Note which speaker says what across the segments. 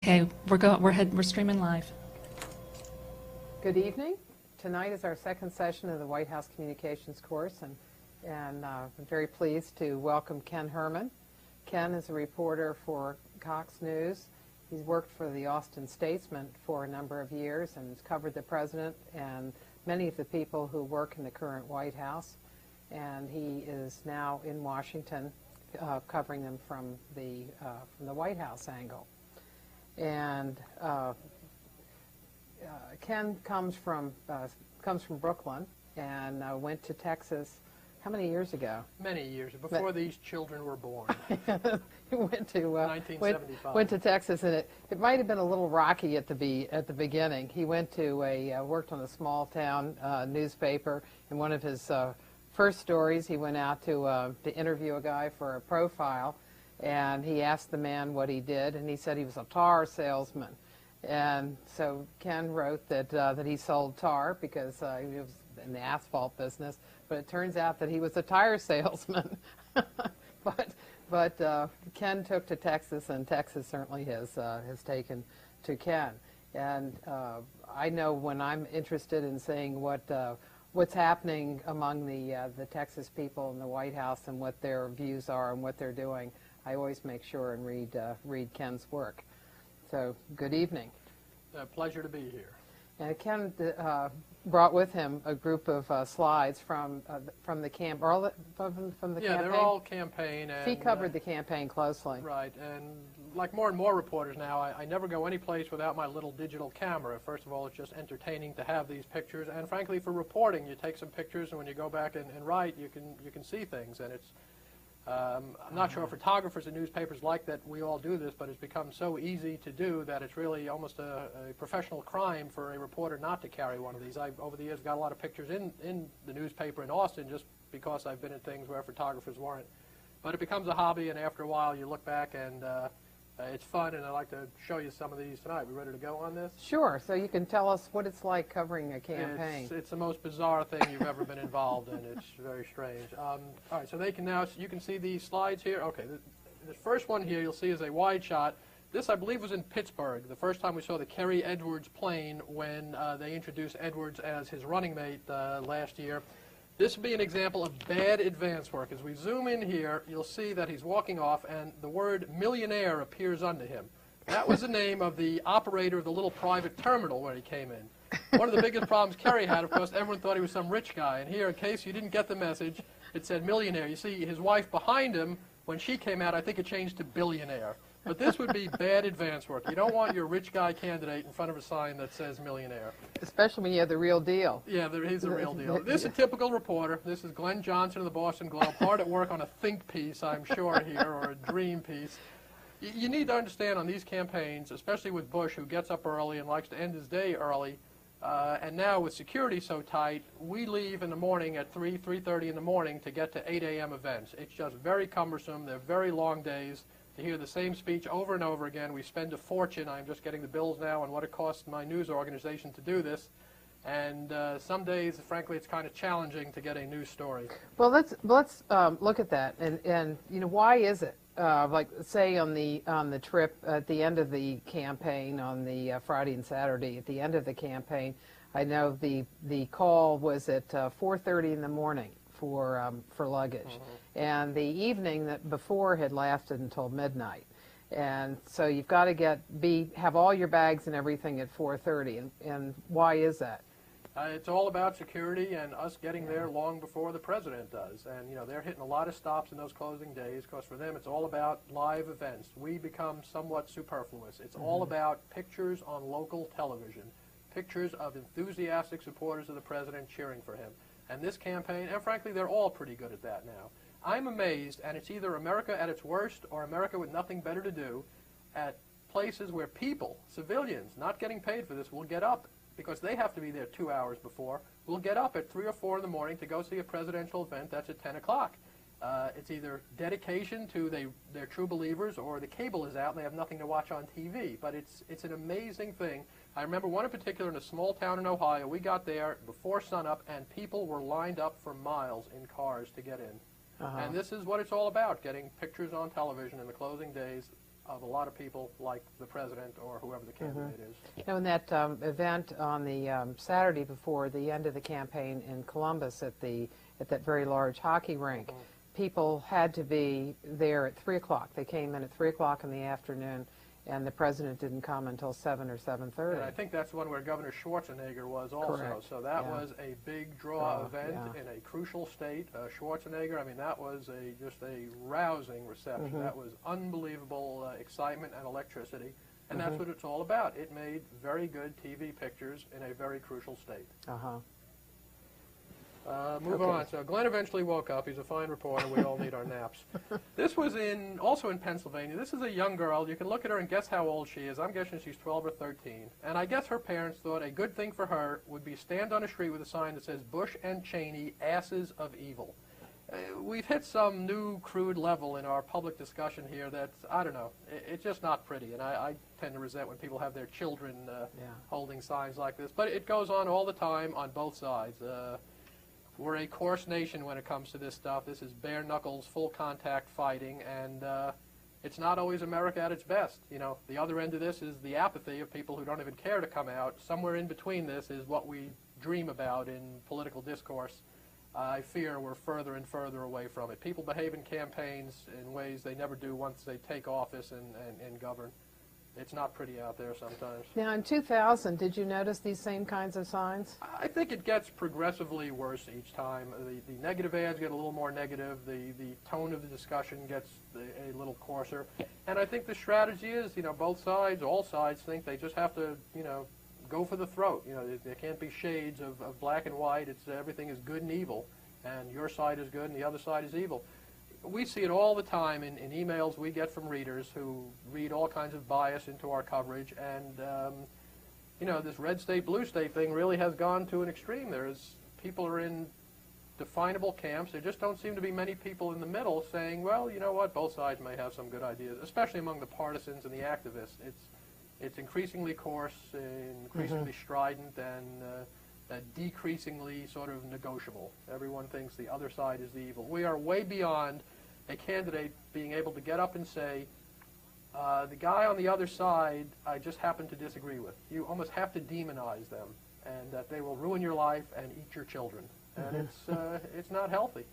Speaker 1: Okay, we're streaming live.
Speaker 2: Good evening. Tonight is our second session of the White House Communications course, and I'm very pleased to welcome Ken Herman. Ken is a reporter for Cox News. He's worked for the Austin Statesman for a number of years and has covered the president and many of the people who work in the current White House. And he is now in Washington covering them from the White House angle. And Ken comes from Brooklyn and went to Texas. How many years ago?
Speaker 3: Many years before these children were born.
Speaker 2: He went to
Speaker 3: 1975.
Speaker 2: Went to Texas, and it might have been a little rocky at the beginning. He went to worked on a small town newspaper. In one of his first stories, he went out to interview a guy for a profile, and he asked the man what he did, and he said he was a tar salesman. And so Ken wrote that he sold tar because he was in the asphalt business, but it turns out that he was a tire salesman. but Ken took to Texas, and Texas certainly has taken to Ken. And I know when I'm interested in seeing what's happening among the Texas people in the White House and what their views are and what they're doing, I always make sure and read Ken's work. So, good evening.
Speaker 3: Pleasure to be here.
Speaker 2: And Ken brought with him a group of slides from the camp. From the campaign?
Speaker 3: Yeah, they're all campaign. And
Speaker 2: he covered the campaign closely.
Speaker 3: Right, and like more and more reporters now, I never go any place without my little digital camera. First of all, it's just entertaining to have these pictures, and frankly, for reporting, you take some pictures, and when you go back and write, you can see things, and it's. I'm not sure if photographers and newspapers like that we all do this, but it's become so easy to do that it's really almost a professional crime for a reporter not to carry one of these. I've, over the years, got a lot of pictures in the newspaper in Austin just because I've been in things where photographers weren't. But it becomes a hobby, and after a while you look back and it's fun, and I'd like to show you some of these tonight. We ready to go on this?
Speaker 2: Sure. So you can tell us what it's like covering a campaign.
Speaker 3: It's the most bizarre thing you've ever been involved in. It's very strange. All right, so you can see these slides here. Okay, the first one here you'll see is a wide shot. This, I believe, was in Pittsburgh, the first time we saw the Kerry Edwards plane when they introduced Edwards as his running mate last year. This would be an example of bad advance work. As we zoom in here, you'll see that he's walking off, and the word millionaire appears under him. That was the name of the operator of the little private terminal where he came in. One of the biggest problems Kerry had, of course, everyone thought he was some rich guy. And here, in case you didn't get the message, it said millionaire. You see his wife behind him, when she came out, I think it changed to billionaire. But this would be bad advance work. You don't want your rich guy candidate in front of a sign that says millionaire.
Speaker 2: Especially when you have the real deal.
Speaker 3: Yeah, he's the real deal. This is a typical reporter. This is Glenn Johnson of the Boston Globe, hard at work on a think piece, I'm sure, here, or a dream piece. You need to understand on these campaigns, especially with Bush, who gets up early and likes to end his day early, and now with security so tight, we leave in the morning at 3:30 in the morning to get to 8 a.m. events. It's just very cumbersome. They're very long days. To hear the same speech over and over again, we spend a fortune. I'm just getting the bills now on what it costs my news organization to do this. And some days, frankly, it's kind of challenging to get a news story.
Speaker 2: Well, let's look at that. And you know, why is it? Like, say on the trip at the end of the campaign on the Friday and Saturday, at the end of the campaign, I know the call was at 4:30 in the morning for luggage. Mm-hmm. And the evening that before had lasted until midnight. And so you've got to have all your bags and everything at 4:30. And why is that?
Speaker 3: It's all about security and us getting there long before the president does. And, you know, they're hitting a lot of stops in those closing days because for them it's all about live events. We become somewhat superfluous. It's all about pictures on local television, pictures of enthusiastic supporters of the president cheering for him. And this campaign, and frankly, they're all pretty good at that now. I'm amazed, and it's either America at its worst or America with nothing better to do, at places where people, civilians, not getting paid for this, will get up, because they have to be there 2 hours before, will get up at 3 or 4 in the morning to go see a presidential event that's at 10 o'clock. It's either dedication to they're true believers, or the cable is out and they have nothing to watch on TV. But it's an amazing thing. I remember one in particular in a small town in Ohio. We got there before sunup, and people were lined up for miles in cars to get in. And this is what it's all about, getting pictures on television in the closing days. of a lot of people like the president or whoever the candidate is.
Speaker 2: You know, in that event on the Saturday before the end of the campaign in Columbus at that very large hockey rink, people had to be there at 3 o'clock. They came in at 3 o'clock in the afternoon, and the president didn't come until 7 or 7:30.
Speaker 3: And I think that's one where Governor Schwarzenegger was also.
Speaker 2: Correct.
Speaker 3: So that
Speaker 2: Yeah.
Speaker 3: was a big draw event
Speaker 2: yeah.
Speaker 3: in a crucial state. Schwarzenegger, I mean, that was just a rousing reception. That was unbelievable excitement and electricity. And that's what it's all about. It made very good TV pictures in a very crucial state. Move on. So Glenn eventually woke up. He's a fine reporter. We all need our naps. This was also in Pennsylvania. This is a young girl. You can look at her and guess how old she is. I'm guessing she's 12 or 13. And I guess her parents thought a good thing for her would be stand on a street with a sign that says Bush and Cheney, asses of evil. We've hit some new crude level in our public discussion here that's, I don't know, it's just not pretty. And I tend to resent when people have their children holding signs like this. But it goes on all the time on both sides. We're a coarse nation when it comes to this stuff. This is bare knuckles, full contact fighting, and it's not always America at its best. You know, the other end of this is the apathy of people who don't even care to come out. Somewhere in between this is what we dream about in political discourse. I fear we're further and further away from it. People behave in campaigns in ways they never do once they take office and govern. It's not pretty out there sometimes.
Speaker 2: Now, in 2000, did you notice these same kinds of signs?
Speaker 3: I think it gets progressively worse each time. The negative ads get a little more negative. The tone of the discussion gets a little coarser. And I think the strategy is, you know, both sides, all sides think they just have to, you know, go for the throat. You know, there can't be shades of black and white. It's everything is good and evil, and your side is good and the other side is evil. We see it all the time in emails we get from readers who read all kinds of bias into our coverage, and you know, this red state, blue state thing really has gone to an extreme. People are in definable camps. There just don't seem to be many people in the middle saying, well, you know what, both sides may have some good ideas, especially among the partisans and the activists. It's increasingly coarse, increasingly strident, and decreasingly sort of negotiable. Everyone thinks the other side is the evil. We are way beyond a candidate being able to get up and say, the guy on the other side I just happen to disagree with. You almost have to demonize them, and that they will ruin your life and eat your children. And it's not healthy.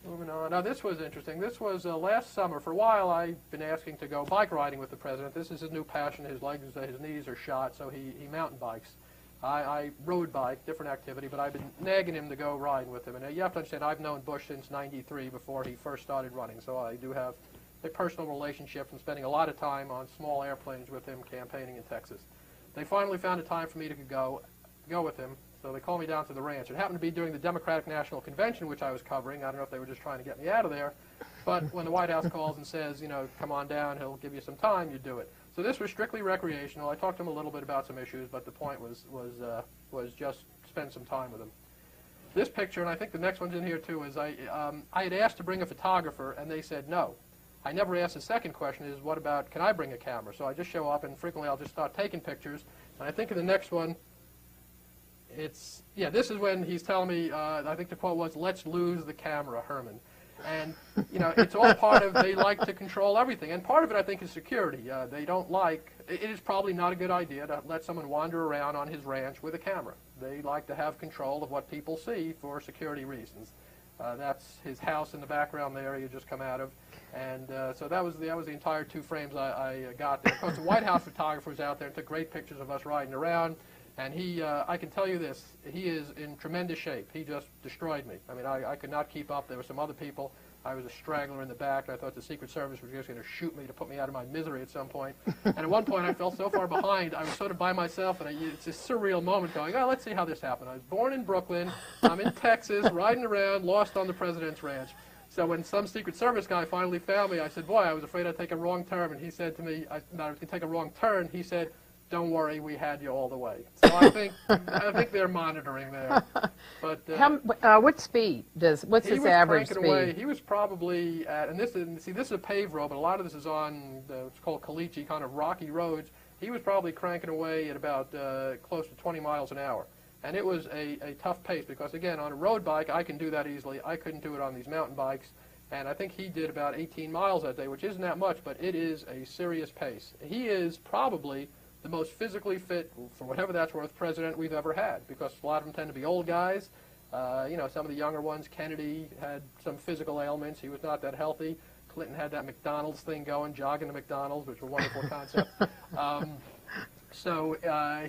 Speaker 3: Moving on. Now, this was interesting. This was last summer. For a while, I've been asking to go bike riding with the president. This is his new passion. His legs, his knees are shot, so he mountain bikes. I road bike, different activity, but I've been nagging him to go riding with him. And you have to understand, I've known Bush since '93, before he first started running, so I do have a personal relationship from spending a lot of time on small airplanes with him campaigning in Texas. They finally found a time for me to go with him. So they called me down to the ranch. It happened to be during the Democratic National Convention, which I was covering. I don't know if they were just trying to get me out of there. But when the White House calls and says, you know, come on down, he'll give you some time, you do it. So this was strictly recreational. I talked to him a little bit about some issues, but the point was just spend some time with him. This picture, and I think the next one's in here too, is I had asked to bring a photographer, and they said no. I never asked the second question is, what about, can I bring a camera? So I just show up, and frequently I'll just start taking pictures. And I think in the next one, this is when he's telling me, I think the quote was, let's lose the camera, Herman. And, you know, it's all part of, they like to control everything. And part of it, I think, is security. They don't like, it is probably not a good idea to let someone wander around on his ranch with a camera. They like to have control of what people see for security reasons. That's his house in the background there you just come out of. And so that was the entire 2 frames I got there. Of course, the White House photographer was out there and took great pictures of us riding around. And he, I can tell you this, he is in tremendous shape. He just destroyed me. I mean, I could not keep up. There were some other people. I was a straggler in the back. I thought the Secret Service was just going to shoot me to put me out of my misery at some point. And at one point, I felt so far behind, I was sort of by myself, and it's this surreal moment going, oh, let's see how this happened. I was born in Brooklyn. I'm in Texas, riding around, lost on the president's ranch. So when some Secret Service guy finally found me, I said, boy, I was afraid I'd take a wrong turn. And he said to me, I was going to take a wrong turn. He said, don't worry, we had you all the way. So I think they're monitoring there. But
Speaker 2: what speed what's his average speed?
Speaker 3: Away. He was probably at, and this is a paved road, but a lot of this is on it's called caliche, kind of rocky roads. He was probably cranking away at about close to 20 miles an hour. And it was a tough pace because, again, on a road bike, I can do that easily. I couldn't do it on these mountain bikes. And I think he did about 18 miles that day, which isn't that much, but it is a serious pace. He is probably the most physically fit, for whatever that's worth, president we've ever had, because a lot of them tend to be old guys. Some of the younger ones, Kennedy had some physical ailments. He was not that healthy. Clinton had that McDonald's thing going, jogging to McDonald's, which was a wonderful concept. So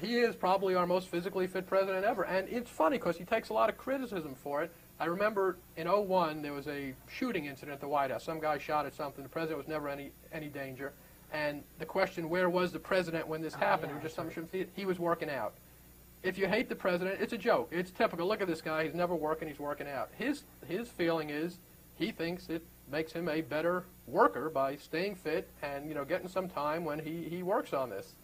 Speaker 3: he is probably our most physically fit president ever. And it's funny because he takes a lot of criticism for it. I remember in '01 there was a shooting incident at the White House. Some guy shot at something. The president was never any danger. And the question, where was the president when this happened? It was just he was working out. If you hate the president, it's a joke. It's typical. Look at this guy. He's never working. He's working out. His feeling is he thinks it makes him a better worker by staying fit and getting some time when he works on this.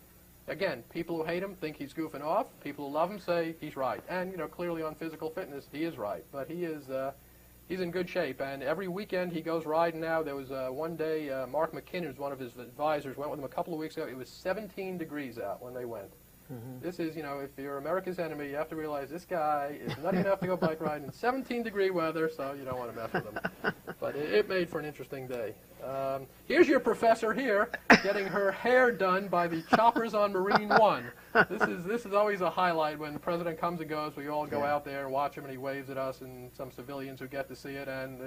Speaker 3: Again, people who hate him think he's goofing off. People who love him say he's right. And clearly on physical fitness, he is right. But he's in good shape. And every weekend he goes riding now. There was one day Mark McKinnon, who's one of his advisors, went with him a couple of weeks ago. It was 17 degrees out when they went. Mm-hmm. This is, if you're America's enemy, you have to realize this guy is nutty enough to go bike riding in 17-degree weather, so you don't want to mess with him. But it made for an interesting day. Here's your professor here, getting her hair done by the choppers on Marine One. This is always a highlight when the president comes and goes. We all go out there and watch him, and he waves at us, and some civilians who get to see it, and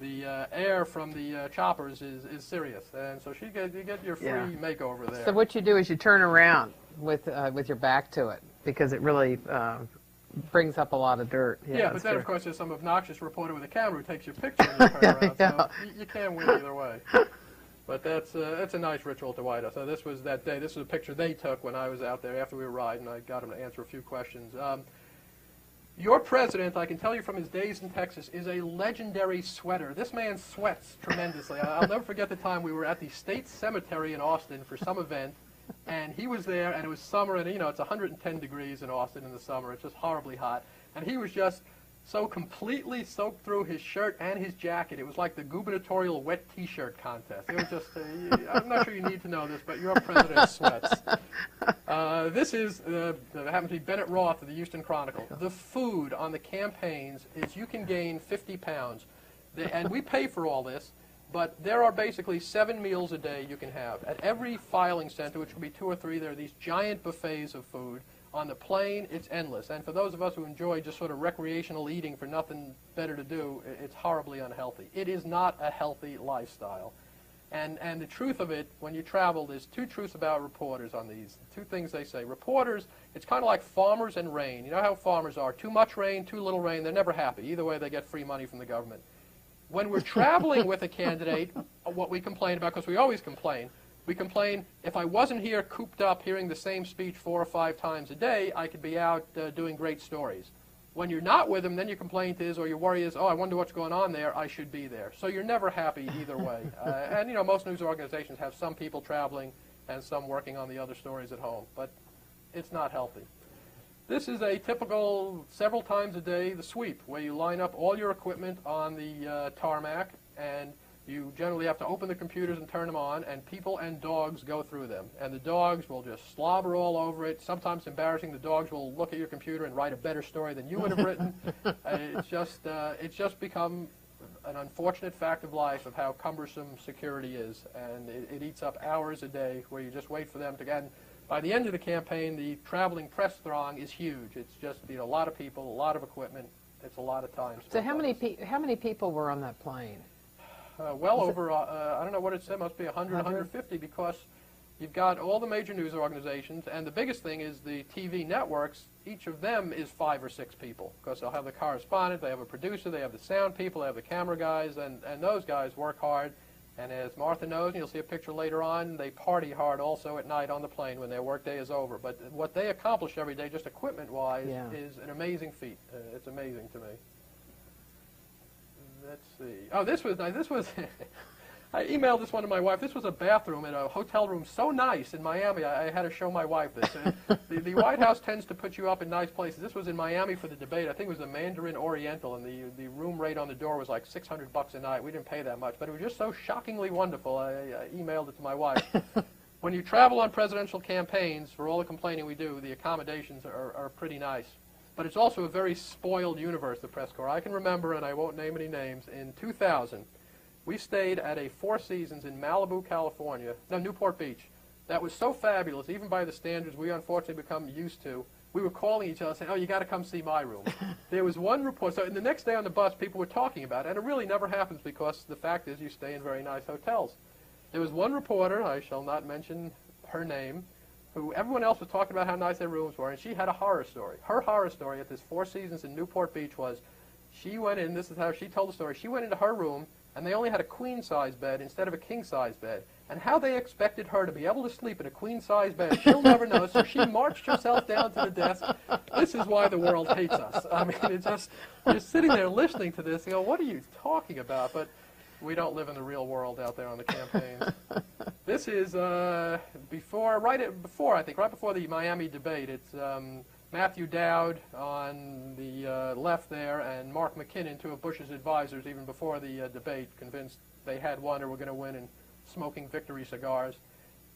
Speaker 3: the air from the choppers is serious, and so you get your free makeover there.
Speaker 2: So what you do is you turn around with your back to it, because it really brings up a lot of dirt.
Speaker 3: Yeah, but then of course there's some obnoxious reporter with a camera who takes your picture and you turn around. So you can't win either way. But that's a nice ritual to White House. So this was that day. This was a picture they took when I was out there after we were riding. I got him to answer a few questions. Your president, I can tell you from his days in Texas, is a legendary sweater. This man sweats tremendously. I'll never forget the time we were at the State Cemetery in Austin for some event, and he was there, and it was summer, and it's 110 degrees in Austin in the summer. It's just horribly hot. And he was just so completely soaked through his shirt and his jacket. It was like the gubernatorial wet T-shirt contest. It was just, I'm not sure you need to know this, but your president sweats. This is, happens to be Bennett Roth of the Houston Chronicle. The food on the campaigns is you can gain 50 pounds. And we pay for all this, but there are basically 7 meals a day you can have. At every filing center, which will be 2 or 3, there are these giant buffets of food. On the plane, it's endless. And for those of us who enjoy just sort of recreational eating for nothing better to do, it's horribly unhealthy. It is not a healthy lifestyle. And the truth of it, when you travel, there's 2 truths about reporters on these. 2 things they say. Reporters, it's kind of like farmers and rain. You know how farmers are. Too much rain, too little rain, they're never happy. Either way, they get free money from the government. When we're traveling with a candidate, what we complain about, because we always complain, we complain, if I wasn't here cooped up hearing the same speech 4 or 5 times a day, I could be out doing great stories. When you're not with them, then your complaint is, or your worry is, oh, I wonder what's going on there, I should be there. So you're never happy either way. And most news organizations have some people traveling and some working on the other stories at home, but it's not healthy. This is a typical, several times a day, the sweep, where you line up all your equipment on the tarmac, and you generally have to open the computers and turn them on, and people and dogs go through them. And the dogs will just slobber all over it. Sometimes embarrassing, the dogs will look at your computer and write a better story than you would have written. It's just become an unfortunate fact of life of how cumbersome security is. And it eats up hours a day where you just wait for them to get. And by the end of the campaign, the traveling press throng is huge. It's just a lot of people, a lot of equipment. It's a lot of time.
Speaker 2: So how many people were on that plane?
Speaker 3: Well over, I don't know what it said, must be 100, 150, because you've got all the major news organizations, and the biggest thing is the TV networks. Each of them is 5 or 6 people, because they'll have the correspondent, they have a producer, they have the sound people, they have the camera guys, and those guys work hard. And as Martha knows, and you'll see a picture later on, they party hard also at night on the plane when their workday is over. But what they accomplish every day, just equipment-wise, is an amazing feat. It's amazing to me. Let's see. Oh, this was nice. This was, I emailed this one to my wife. This was a bathroom in a hotel room so nice in Miami. I had to show my wife this. The White House tends to put you up in nice places. This was in Miami for the debate. I think it was the Mandarin Oriental, and the room rate on the door was like $600 a night. We didn't pay that much, but it was just so shockingly wonderful. I emailed it to my wife. When you travel on presidential campaigns, for all the complaining we do, the accommodations are pretty nice. but it's also a very spoiled universe, the press corps. I can remember, and I won't name any names, in 2000, we stayed at a Four Seasons in Malibu, California, no, Newport Beach. That was so fabulous, even by the standards we unfortunately become used to. We were calling each other saying, oh, you got to come see my room. There was one report. So the next day on the bus, people were talking about it, and it really never happens because the fact is you stay in very nice hotels. There was one reporter, I shall not mention her name, who everyone else was talking about how nice their rooms were, and she had a horror story. Her horror story at this Four Seasons in Newport Beach was she went in, this is how she told the story, she went into her room, and they only had a queen-size bed instead of a king-size bed. And how they expected her to be able to sleep in a queen-size bed, she'll never know, so she marched herself down to the desk. This is why the world hates us. I mean, it's just, you're sitting there listening to this, you go, what are you talking about? But we don't live in the real world out there on the campaigns. This is right before the Miami debate. It's Matthew Dowd on the left there, and Mark McKinnon, two of Bush's advisors, even before the debate, convinced they had won or were going to win, and smoking victory cigars.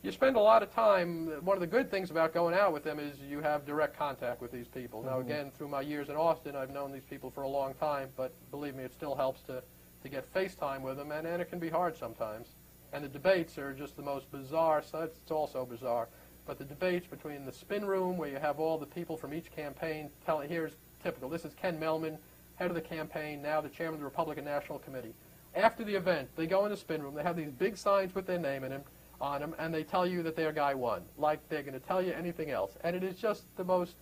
Speaker 3: You spend a lot of time. One of the good things about going out with them is you have direct contact with these people. Now, again, through my years in Austin, I've known these people for a long time, but believe me, it still helps to get FaceTime with them, and it can be hard sometimes. And the debates are just the most bizarre, so it's also bizarre. But the debates between the spin room, where you have all the people from each campaign telling, here's typical, this is Ken Melman, head of the campaign, now the chairman of the Republican National Committee. After the event, they go in the spin room, they have these big signs with their name on them, and they tell you that their guy won, like they're going to tell you anything else. And it is just the most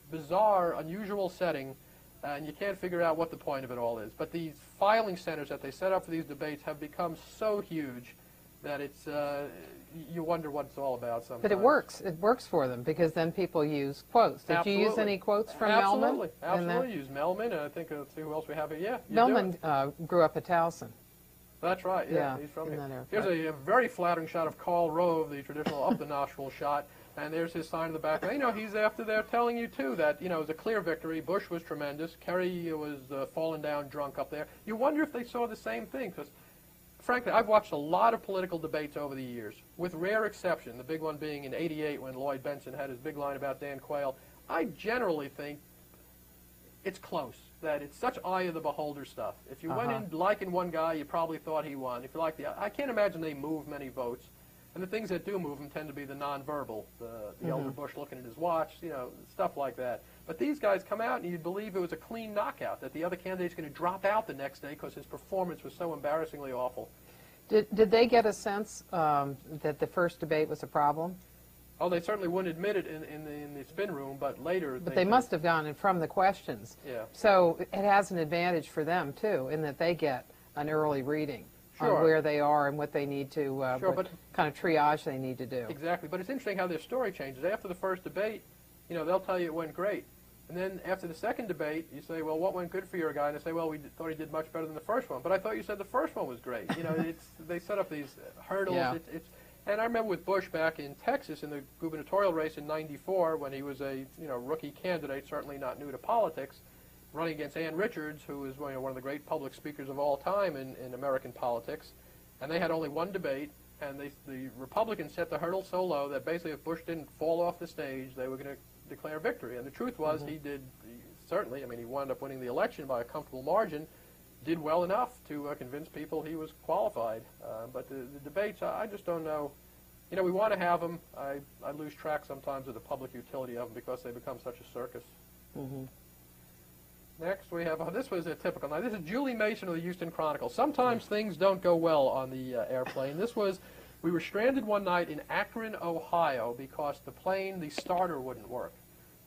Speaker 3: bizarre, unusual setting, and you can't figure out what the point of it all is. But these filing centers that they set up for these debates have become so huge that it's you wonder what it's all about sometimes.
Speaker 2: But it works. It works for them because then people use quotes. Did you use any quotes from Melman?
Speaker 3: Absolutely. Use Melman, and I think, let's see who else we have here. Yeah,
Speaker 2: Melman grew up at Towson.
Speaker 3: That's right, yeah. He's from here. Here's a very flattering shot of Karl Rove, the traditional up-the-nostril shot, and there's his sign in the back. You know, he's after there telling you, too, that, you know, it was a clear victory. Bush was tremendous. Kerry was falling down drunk up there. You wonder if they saw the same thing, because frankly, I've watched a lot of political debates over the years, with rare exception, the big one being in '88 when Lloyd Benson had his big line about Dan Quayle. I generally think it's close, that it's such eye of the beholder stuff. If you went in liking one guy, you probably thought he won. If you like I can't imagine they move many votes. And the things that do move them tend to be the nonverbal, the elder Bush looking at his watch, you know, stuff like that. But these guys come out and you'd believe it was a clean knockout, that the other candidate's going to drop out the next day because his performance was so embarrassingly awful.
Speaker 2: Did they get a sense that the first debate was a problem?
Speaker 3: Oh, they certainly wouldn't admit it in the spin room, but later...
Speaker 2: But they must have gone in from the questions.
Speaker 3: Yeah.
Speaker 2: So it has an advantage for them, too, in that they get an early reading on where they are and what they need to, what kind of triage they need to do.
Speaker 3: Exactly. But it's interesting how their story changes. After the first debate, you know, they'll tell you it went great. And then after the second debate, you say, well, what went good for your guy? And they say, well, we thought he did much better than the first one. But I thought you said the first one was great. You know, they set up these hurdles.
Speaker 2: Yeah.
Speaker 3: And I remember with Bush back in Texas in the gubernatorial race in '94 when he was a rookie candidate, certainly not new to politics, running against Ann Richards, who is one of the great public speakers of all time in American politics. And they had only one debate, and the Republicans set the hurdle so low that basically if Bush didn't fall off the stage, they were going to declare victory. And the truth was he certainly, I mean, he wound up winning the election by a comfortable margin, did well enough to convince people he was qualified. But the debates, I just don't know. You know, we want to have them. I lose track sometimes of the public utility of them because they become such a circus. Next we have, this was a typical. Now this is Julie Mason of the Houston Chronicle. Sometimes things don't go well on the airplane. We were stranded one night in Akron, Ohio because the starter wouldn't work.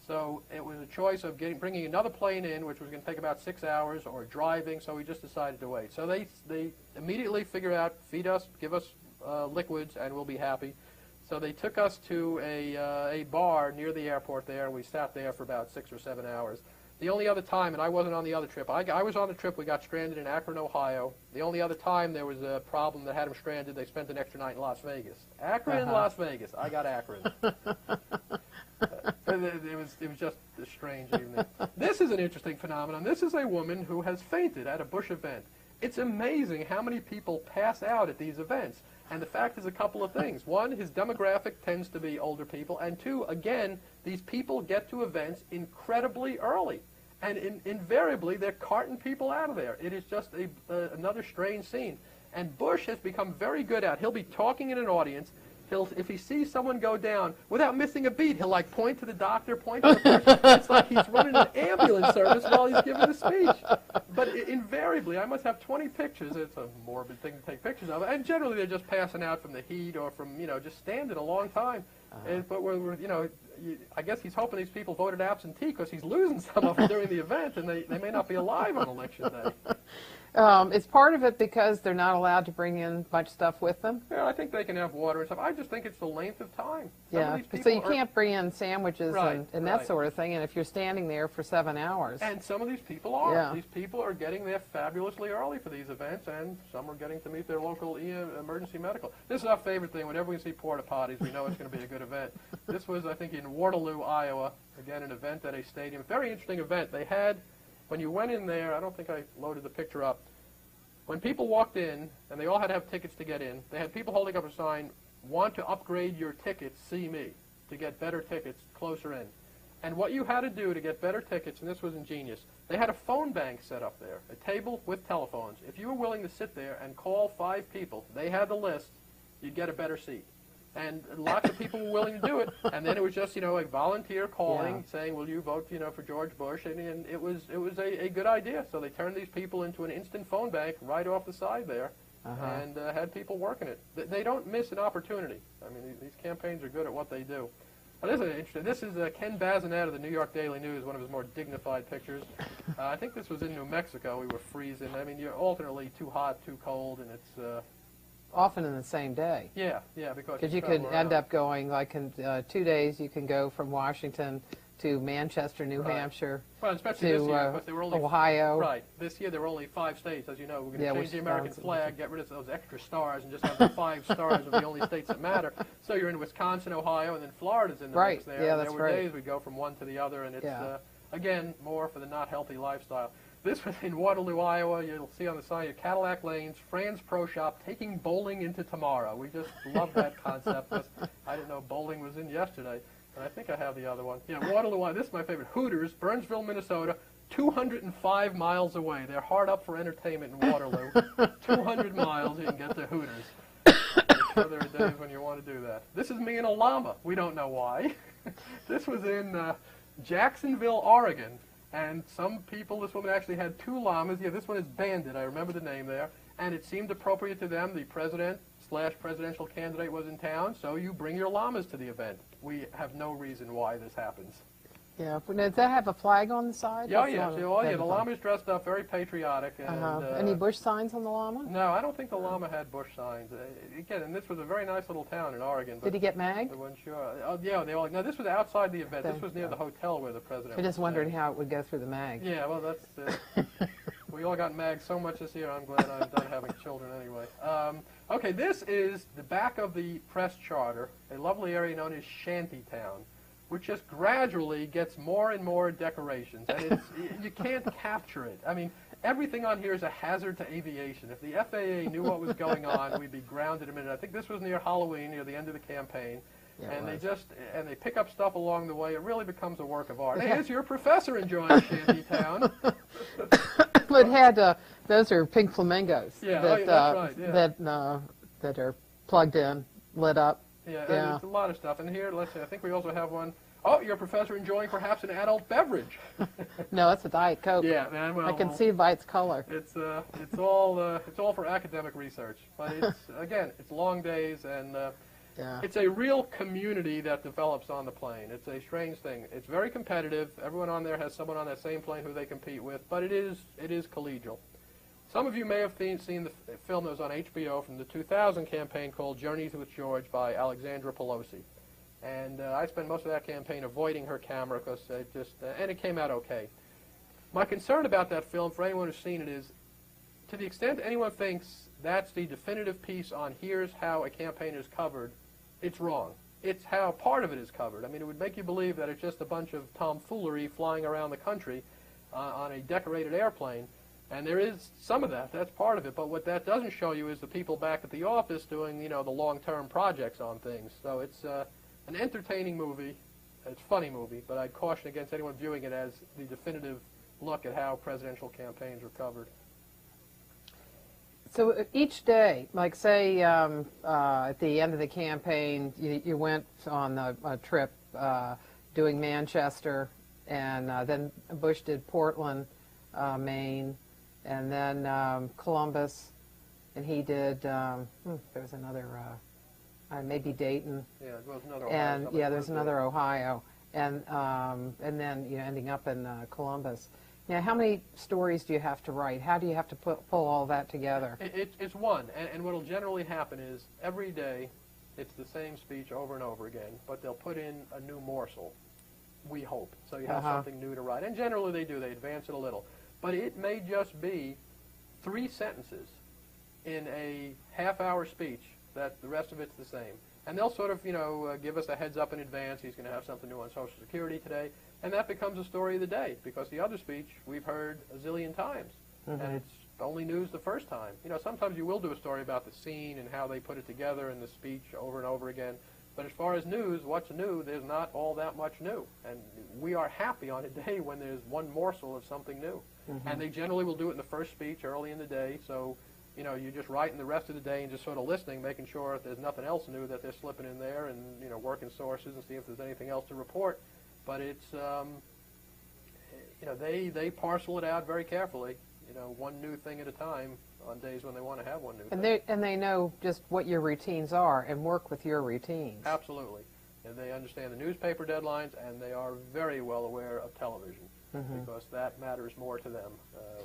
Speaker 3: So it was a choice of bringing another plane in, which was going to take about 6 hours, or driving, so we just decided to wait. So they immediately figured out, feed us, give us liquids, and we'll be happy. So they took us to a bar near the airport there, and we sat there for about 6 or 7 hours. The only other time, and I wasn't on the other trip, I was on the trip, we got stranded in Akron, Ohio. The only other time there was a problem that had them stranded, they spent an extra night in Las Vegas. Akron and Las Vegas. I got Akron. It was just a strange evening. This is an interesting phenomenon. This is a woman who has fainted at a Bush event. It's amazing how many people pass out at these events. And the fact is a couple of things. One, his demographic tends to be older people. And two, again, these people get to events incredibly early. And invariably, they're carting people out of there. It is just another strange scene. And Bush has become very good at, he'll be talking in an audience. If he sees someone go down, without missing a beat, he'll like point to the doctor, point to the person. It's like he's running an ambulance service while he's giving a speech. But invariably, I must have 20 pictures. It's a morbid thing to take pictures of. And generally, they're just passing out from the heat or from, just standing a long time. But I guess he's hoping these people voted absentee because he's losing some of them during the event, and they may not be alive on election day.
Speaker 2: Is part of it because they're not allowed to bring in much stuff with them?
Speaker 3: Yeah, I think they can have water and stuff. I just think it's the length of time.
Speaker 2: Yeah, so you can't bring in sandwiches and that sort of thing, and if you're standing there for 7 hours.
Speaker 3: And some of these people are.
Speaker 2: Yeah.
Speaker 3: These people are getting there fabulously early for these events, and some are getting to meet their local emergency medical. This is our favorite thing. Whenever we see porta potties, we know it's going to be a good event. This was, I think, in Waterloo, Iowa. Again, an event at a stadium. Very interesting event. They had, when you went in there, I don't think I loaded the picture up, when people walked in, and they all had to have tickets to get in, they had people holding up a sign, want to upgrade your tickets, see me, to get better tickets closer in. And what you had to do to get better tickets, and this was ingenious, they had a phone bank set up there, a table with telephones. If you were willing to sit there and call 5 people, they had the list, you'd get a better seat. And lots of people were willing to do it. And then it was just, a volunteer calling, saying, will you vote, for George Bush? And it was a good idea. So they turned these people into an instant phone bank right off the side there and had people working it. They don't miss an opportunity. I mean, these campaigns are good at what they do. Well, this is interesting. This is Ken Bazinet of the New York Daily News, one of his more dignified pictures. I think this was in New Mexico. We were freezing. I mean, you're alternately too hot, too cold, and it's...
Speaker 2: often in the same day.
Speaker 3: Yeah, because
Speaker 2: you could end up going, like in 2 days, you can go from Washington to Manchester, New Hampshire,
Speaker 3: well, especially
Speaker 2: to
Speaker 3: this year, because they were only
Speaker 2: Ohio.
Speaker 3: Right. This year there were only 5 states, as you know. We're going to change the American
Speaker 2: Wisconsin.
Speaker 3: flag, get rid of those extra stars, and just have the 5 stars of the only states that matter. So you're in Wisconsin, Ohio, and then Florida's in the mix there.
Speaker 2: Yeah,
Speaker 3: and
Speaker 2: that's
Speaker 3: there were
Speaker 2: right.
Speaker 3: days we'd go from one to the other, and it's, again, more for the not healthy lifestyle. This was in Waterloo, Iowa. You'll see on the sign your Cadillac Lanes, Fran's Pro Shop, taking bowling into tomorrow. We just love that concept. I didn't know bowling was in yesterday. And I think I have the other one. Yeah, Waterloo, Iowa. This is my favorite. Hooters, Burnsville, Minnesota, 205 miles away. They're hard up for entertainment in Waterloo. 200 miles, you can get to Hooters. So there are days when you want to do that. This is me and a llama. We don't know why. This was in Jacksonville, Oregon. And some people, this woman actually had 2 llamas. Yeah, this one is Bandit. I remember the name there. And it seemed appropriate to them. The president/presidential candidate was in town, so you bring your llamas to the event. We have no reason why this happens.
Speaker 2: Yeah, but does that have a flag on the side?
Speaker 3: Yeah, the llama's dressed up very patriotic. And,
Speaker 2: any Bush signs on the llama?
Speaker 3: No, I don't think the llama had Bush signs. Again, and this was a very nice little town in Oregon. But
Speaker 2: did he get magged?
Speaker 3: I wasn't sure. Oh, yeah, they all. No, this was outside the event. This was near the hotel where the president was.
Speaker 2: I just wondered how it would go through the mag.
Speaker 3: Yeah, well, that's... we all got magged so much this year, I'm glad I'm done having children anyway. Okay, this is the back of the press charter, a lovely area known as Shantytown, which just gradually gets more and more decorations, and you can't capture it. I mean, everything on here is a hazard to aviation. If the FAA knew what was going on, we'd be grounded in a minute. I think this was near Halloween, near the end of the campaign, and they pick up stuff along the way. It really becomes a work of art. Hey, here's your professor enjoying Shantytown.
Speaker 2: It had those are pink flamingos.
Speaker 3: Yeah, that's right. Yeah.
Speaker 2: That are plugged in, lit up.
Speaker 3: Yeah, and it's a lot of stuff. And here, let's see, I think we also have one. Oh, your professor enjoying perhaps an adult beverage.
Speaker 2: No, it's a Diet Coke.
Speaker 3: Yeah, man. Well,
Speaker 2: I can see by its color.
Speaker 3: It's all for academic research. But it's long days, and it's a real community that develops on the plane. It's a strange thing. It's very competitive. Everyone on there has someone on that same plane who they compete with, but it is collegial. Some of you may have seen the film that was on HBO from the 2000 campaign called Journeys with George by Alexandra Pelosi. And I spent most of that campaign avoiding her camera because and it came out okay. My concern about that film, for anyone who's seen it, is to the extent anyone thinks that's the definitive piece on here's how a campaign is covered, it's wrong. It's how part of it is covered. I mean, it would make you believe that it's just a bunch of tomfoolery flying around the country on a decorated airplane. And there is some of that. That's part of it. But what that doesn't show you is the people back at the office doing, the long-term projects on things. So it's an entertaining movie. It's a funny movie, but I'd caution against anyone viewing it as the definitive look at how presidential campaigns are covered.
Speaker 2: So each day, like say at the end of the campaign, you went on a trip doing Manchester, and then Bush did Portland, Maine, and then Columbus, and he did, there was another, maybe Dayton.
Speaker 3: Yeah, there was another Ohio.
Speaker 2: And yeah, there's another Ohio, and then ending up in Columbus. Now, how many stories do you have to write? How do you have to pull all that together?
Speaker 3: It's one, and what will generally happen is every day it's the same speech over and over again, but they'll put in a new morsel, we hope. So you have something new to write. And generally they do. They advance it a little. But it may just be 3 sentences in a half-hour speech that the rest of it's the same. And they'll sort of, give us a heads up in advance. He's going to have something new on Social Security today. And that becomes a story of the day, because the other speech we've heard a zillion times. And it's only news the first time. Sometimes you will do a story about the scene and how they put it together in the speech over and over again. But as far as news, what's new, there's not all that much new. And we are happy on a day when there's one morsel of something new. And they generally will do it in the first speech early in the day. So, you're just writing the rest of the day and just sort of listening, making sure if there's nothing else new that they're slipping in there, and, working sources and see if there's anything else to report. But it's, they parcel it out very carefully, one new thing at a time on days when they want to have one new thing.
Speaker 2: And they know just what your routines are and work with your routines.
Speaker 3: Absolutely. And they understand the newspaper deadlines, and they are very well aware of television, because that matters more to them,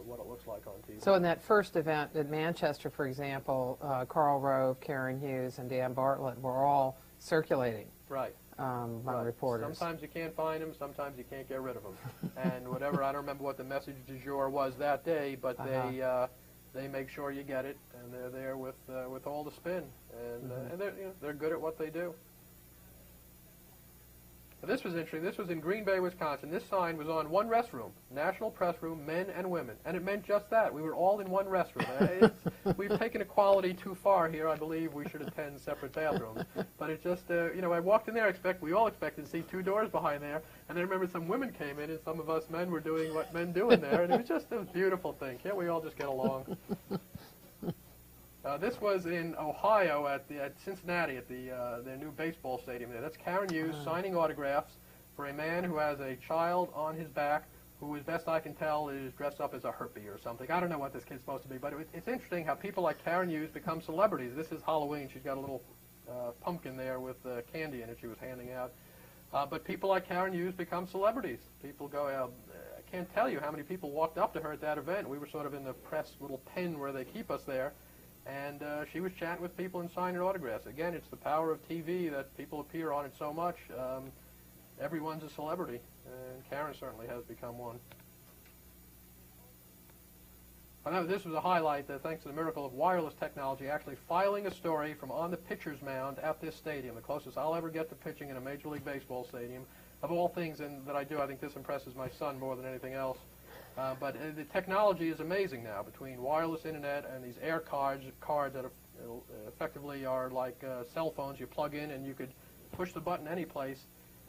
Speaker 3: what it looks like on TV.
Speaker 2: So in that first event at Manchester, for example, Karl Rove, Karen Hughes, and Dan Bartlett were all circulating.
Speaker 3: Right.
Speaker 2: By reporters.
Speaker 3: Sometimes you can't find them, sometimes you can't get rid of them. And whatever, I don't remember what the message du jour was that day, but they make sure you get it, and they're there with all the spin, and they're good at what they do. Now, this was interesting. This was in Green Bay, Wisconsin. This sign was on one restroom, National Press Room, men and women, and it meant just that. We were all in one restroom. We've taken equality too far here. I believe we should attend separate bathrooms. But it just, I walked in there. We all expected to see 2 doors behind there, and then I remember some women came in, and some of us men were doing what men do in there, and it was just a beautiful thing. Can't we all just get along? This was in Ohio at Cincinnati at their new baseball stadium there. That's Karen Hughes signing autographs for a man who has a child on his back who, as best I can tell, is dressed up as a herpy or something. I don't know what this kid's supposed to be, but it's interesting how people like Karen Hughes become celebrities. This is Halloween. She's got a little pumpkin there with candy in it she was handing out. But people like Karen Hughes become celebrities. People go, I can't tell you how many people walked up to her at that event. We were sort of in the press little pen where they keep us there. And she was chatting with people and signing autographs. Again, it's the power of TV that people appear on it so much. Everyone's a celebrity, and Karen certainly has become one. I know this was a highlight that, thanks to the miracle of wireless technology, actually filing a story from on the pitcher's mound at this stadium, the closest I'll ever get to pitching in a Major League Baseball stadium. Of all things that I do, I think this impresses my son more than anything else. But the technology is amazing now, between wireless internet and these air cards that effectively are like cell phones you plug in, and you could push the button any place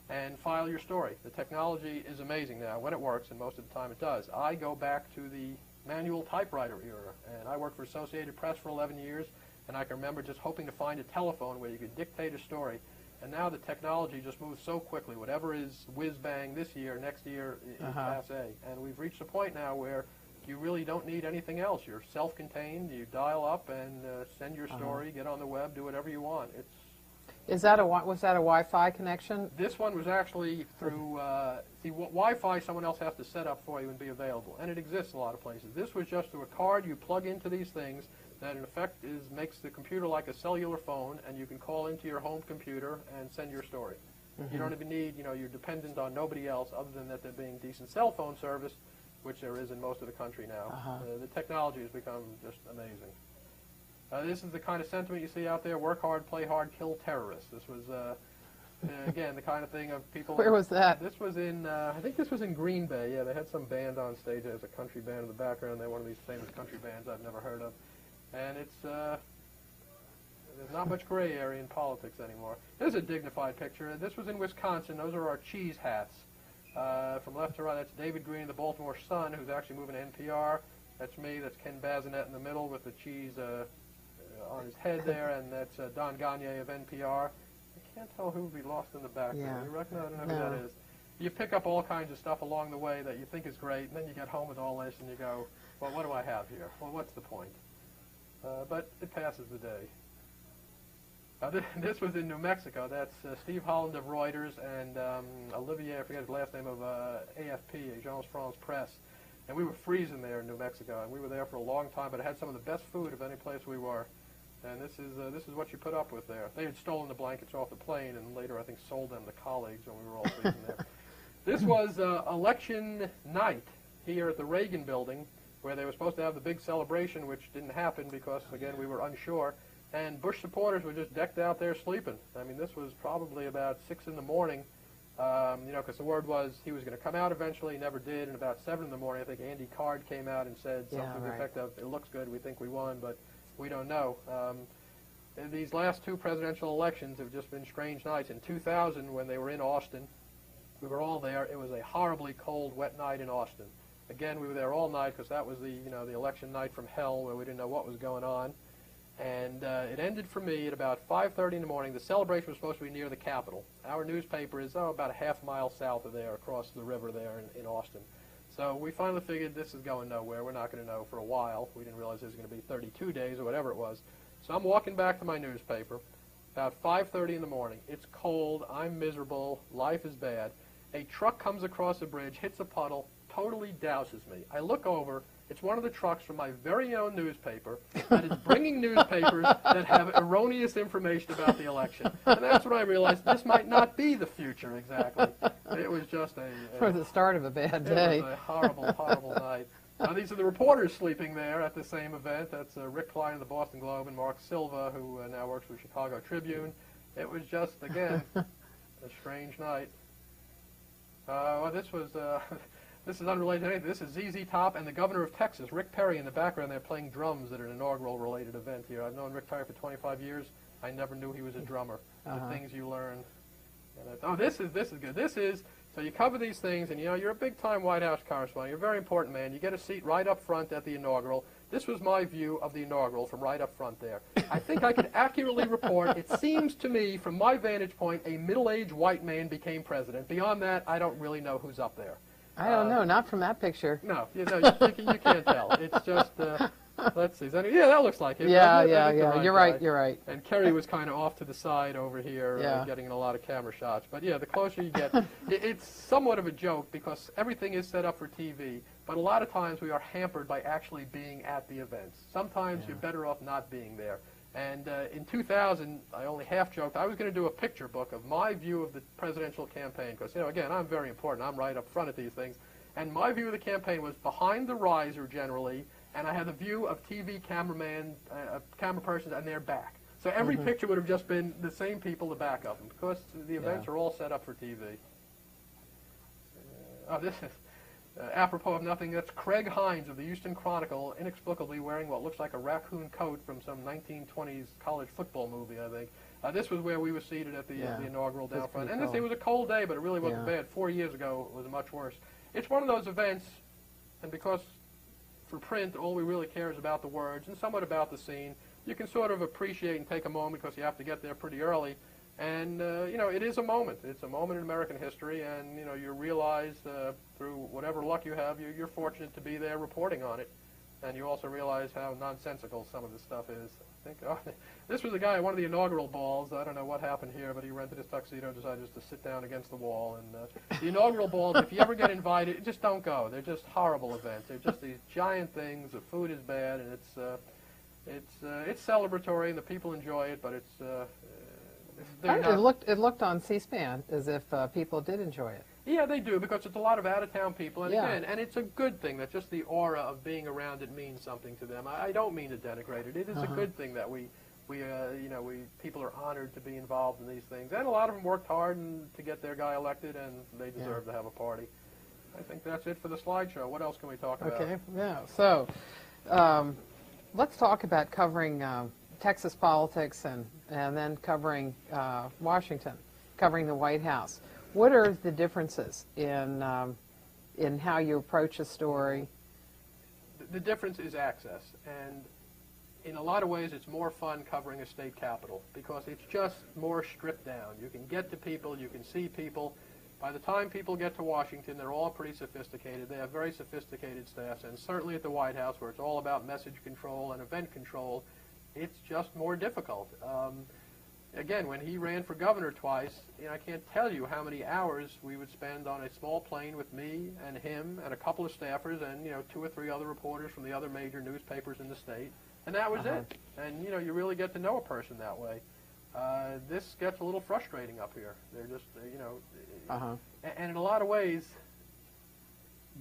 Speaker 3: and file your story. The technology is amazing now when it works, and most of the time it does. I go back to the manual typewriter era, and I worked for Associated Press for 11 years, and I can remember just hoping to find a telephone where you could dictate a story. And now the technology just moves so quickly. Whatever is whiz-bang this year, next year is passé. And we've reached a point now where you really don't need anything else. You're self-contained. You dial up and send your story, get on the web, do whatever you want.
Speaker 2: Was that a Wi-Fi connection?
Speaker 3: This one was actually through, Wi-Fi someone else has to set up for you and be available. And it exists in a lot of places. This was just through a card you plug into these things that in effect makes the computer like a cellular phone, and you can call into your home computer and send your story. You don't even need, you're dependent on nobody else other than that there being decent cell phone service, which there is in most of the country now. The technology has become just amazing. This is the kind of sentiment you see out there: work hard, play hard, kill terrorists. This was Again, the kind of thing of people.
Speaker 2: Where was that?
Speaker 3: This was in, I think this was in Green Bay. Yeah, they had some band on stage. There's a country band in the background. They're one of these famous country bands I've never heard of. And it's, there's not much gray area in politics anymore. There's a dignified picture. This was in Wisconsin. Those are our cheese hats. From left to right, that's David Green, the Baltimore Sun, who's actually moving to NPR. That's me. That's Ken Bazinet in the middle with the cheese on his head there, and that's Don Gagne of NPR. I can't tell who would be lost in the background.
Speaker 2: Yeah.
Speaker 3: You reckon? I don't know who that is. You pick up all kinds of stuff along the way that you think is great, and then you get home with all this, and you go, well, what do I have here? Well, what's the point? But it passes the day. This was in New Mexico. That's Steve Holland of Reuters and Olivier, I forget his last name, of AFP, Agence France Presse. And we were freezing there in New Mexico, and we were there for a long time, but it had some of the best food of any place we were. And this is what you put up with there. They had stolen the blankets off the plane, and later I think sold them to colleagues when we were all freezing there. This was election night here at the Reagan Building, where they were supposed to have the big celebration, which didn't happen because, again, we were unsure. And Bush supporters were just decked out there sleeping. I mean, this was probably about 6 in the morning, you know, because the word was he was going to come out eventually. He never did. And about 7 in the morning, I think Andy Card came out and said something to the effect of, it looks good, we think we won, but we don't know. These last two presidential elections have just been strange nights. In 2000, when they were in Austin, we were all there. It was a horribly cold, wet night in Austin. Again, we were there all night because that was the, you know, the election night from hell where we didn't know what was going on. And it ended for me at about 5:30 in the morning. The celebration was supposed to be near the Capitol. Our newspaper is about a half-mile south of there, across the river there in Austin. So we finally figured this is going nowhere. We're not going to know for a while. We didn't realize it was going to be 32 days or whatever it was. So I'm walking back to my newspaper about 5:30 in the morning. It's cold. I'm miserable. Life is bad. A truck comes across a bridge, hits a puddle, totally douses me. I look over. It's one of the trucks from my very own newspaper that is bringing newspapers that have erroneous information about the election. And that's when I realized this might not be the future exactly. It was just
Speaker 2: for the start of a bad day.
Speaker 3: It was a horrible, horrible night. Now, these are the reporters sleeping there at the same event. That's Rick Klein of the Boston Globe and Mark Silva, who now works for the Chicago Tribune. It was just, again, a strange night. Well, this was... This is unrelated to anything. This is ZZ Top and the governor of Texas, Rick Perry, in the background. They're playing drums at an inaugural related event here. I've known Rick Perry for 25 years. I never knew he was a drummer. The things you learn. Oh, this is good. This is, so you cover these things, and you know, you're a big-time White House correspondent. You're a very important man. You get a seat right up front at the inaugural. This was my view of the inaugural from right up front there. I think I could accurately report, it seems to me, from my vantage point, a middle-aged white man became president. Beyond that, I don't really know who's up there.
Speaker 2: I don't know, not from that picture.
Speaker 3: No, you can't tell. It's just, let's see. Yeah, that looks like him.
Speaker 2: Yeah.
Speaker 3: Right
Speaker 2: you're right, you're right.
Speaker 3: And Kerry was kind of off to the side over here, getting in a lot of camera shots. But yeah, the closer you get, it's somewhat of a joke because everything is set up for TV, but a lot of times we are hampered by actually being at the events. Sometimes you're better off not being there. And in 2000, I only half joked, I was going to do a picture book of my view of the presidential campaign. Because, you know, again, I'm very important. I'm right up front at these things. And my view of the campaign was behind the riser generally, and I had the view of TV cameraman, camera persons, and their back. So every picture would have just been the same people the back of them, because the events are all set up for TV. This is... apropos of nothing, that's Craig Hines of the Houston Chronicle, inexplicably wearing what looks like a raccoon coat from some 1920s college football movie, I think. This was where we were seated at the inaugural down front. And it was a cold day, but it really wasn't bad. 4 years ago, it was much worse. It's one of those events, and because for print, all we really care is about the words and somewhat about the scene, you can sort of appreciate and take a moment because you have to get there pretty early. And, you know, it is a moment. It's a moment in American history, and, you know, you realize through whatever luck you have, you're fortunate to be there reporting on it. And you also realize how nonsensical some of this stuff is. I think, this was a guy at one of the inaugural balls. I don't know what happened here, but he rented his tuxedo, decided just to sit down against the wall. And the inaugural balls, if you ever get invited, just don't go. They're just horrible events. They're just these giant things. The food is bad, and it's celebratory, and the people enjoy it, but it's...
Speaker 2: It looked on C-SPAN as if people did enjoy it.
Speaker 3: Yeah, they do, because it's a lot of out-of-town people, and again, and it's a good thing that just the aura of being around it means something to them. I don't mean to denigrate it. It is a good thing that we people are honored to be involved in these things, and a lot of them worked hard to get their guy elected, and they deserve to have a party. I think that's it for the slideshow. What else can we talk about?
Speaker 2: Okay, yeah. So let's talk about covering Texas politics and then covering Washington, covering the White House. What are the differences in how you approach a story?
Speaker 3: The difference is access, and in a lot of ways it's more fun covering a state capitol because it's just more stripped down. You can get to people, you can see people. By the time people get to Washington, they're all pretty sophisticated. They have very sophisticated staffs, and certainly at the White House, where it's all about message control and event control, it's just more difficult. Again, when he ran for governor twice, I can't tell you how many hours we would spend on a small plane with me and him and a couple of staffers and 2 or 3 other reporters from the other major newspapers in the state, and that was it. And you really get to know a person that way. This gets a little frustrating up here. They're just, and in a lot of ways,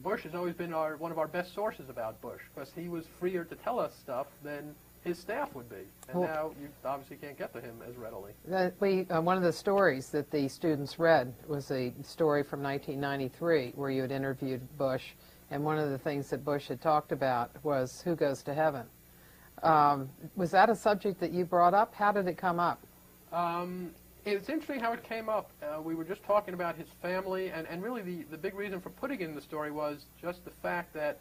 Speaker 3: Bush has always been one of our best sources about Bush because he was freer to tell us stuff than his staff would be. And now you obviously can't get to him as readily.
Speaker 2: One of the stories that the students read was a story from 1993 where you had interviewed Bush, and one of the things that Bush had talked about was who goes to heaven. Was that a subject that you brought up? How did it come up?
Speaker 3: It's interesting how it came up. We were just talking about his family, and really the big reason for putting it in the story was just the fact that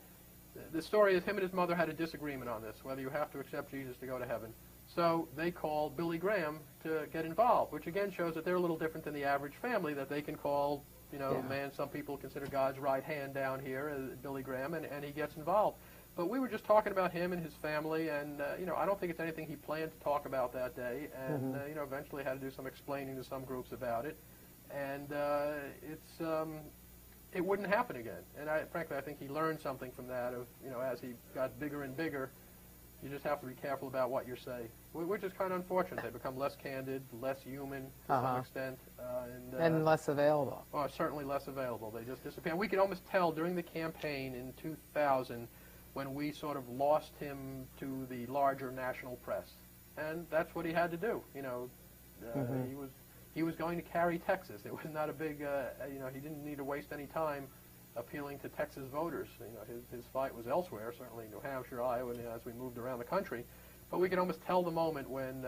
Speaker 3: the story is him and his mother had a disagreement on this, whether you have to accept Jesus to go to heaven. So they called Billy Graham to get involved, which again shows that they're a little different than the average family, that they can call, man, some people consider God's right hand down here, Billy Graham, and he gets involved. But we were just talking about him and his family, and I don't think it's anything he planned to talk about that day. And eventually had to do some explaining to some groups about it, and it wouldn't happen again. And frankly, I think he learned something from that. Of as he got bigger and bigger, you just have to be careful about what you say, which is kind of unfortunate. They become less candid, less human to some extent,
Speaker 2: and less available.
Speaker 3: Oh, certainly less available. They just disappear. And we could almost tell during the campaign in 2000. When we sort of lost him to the larger national press, and that's what he had to do. He was going to carry Texas. It was not a big, he didn't need to waste any time appealing to Texas voters. His fight was elsewhere, certainly New Hampshire, Iowa, as we moved around the country. But we could almost tell the moment when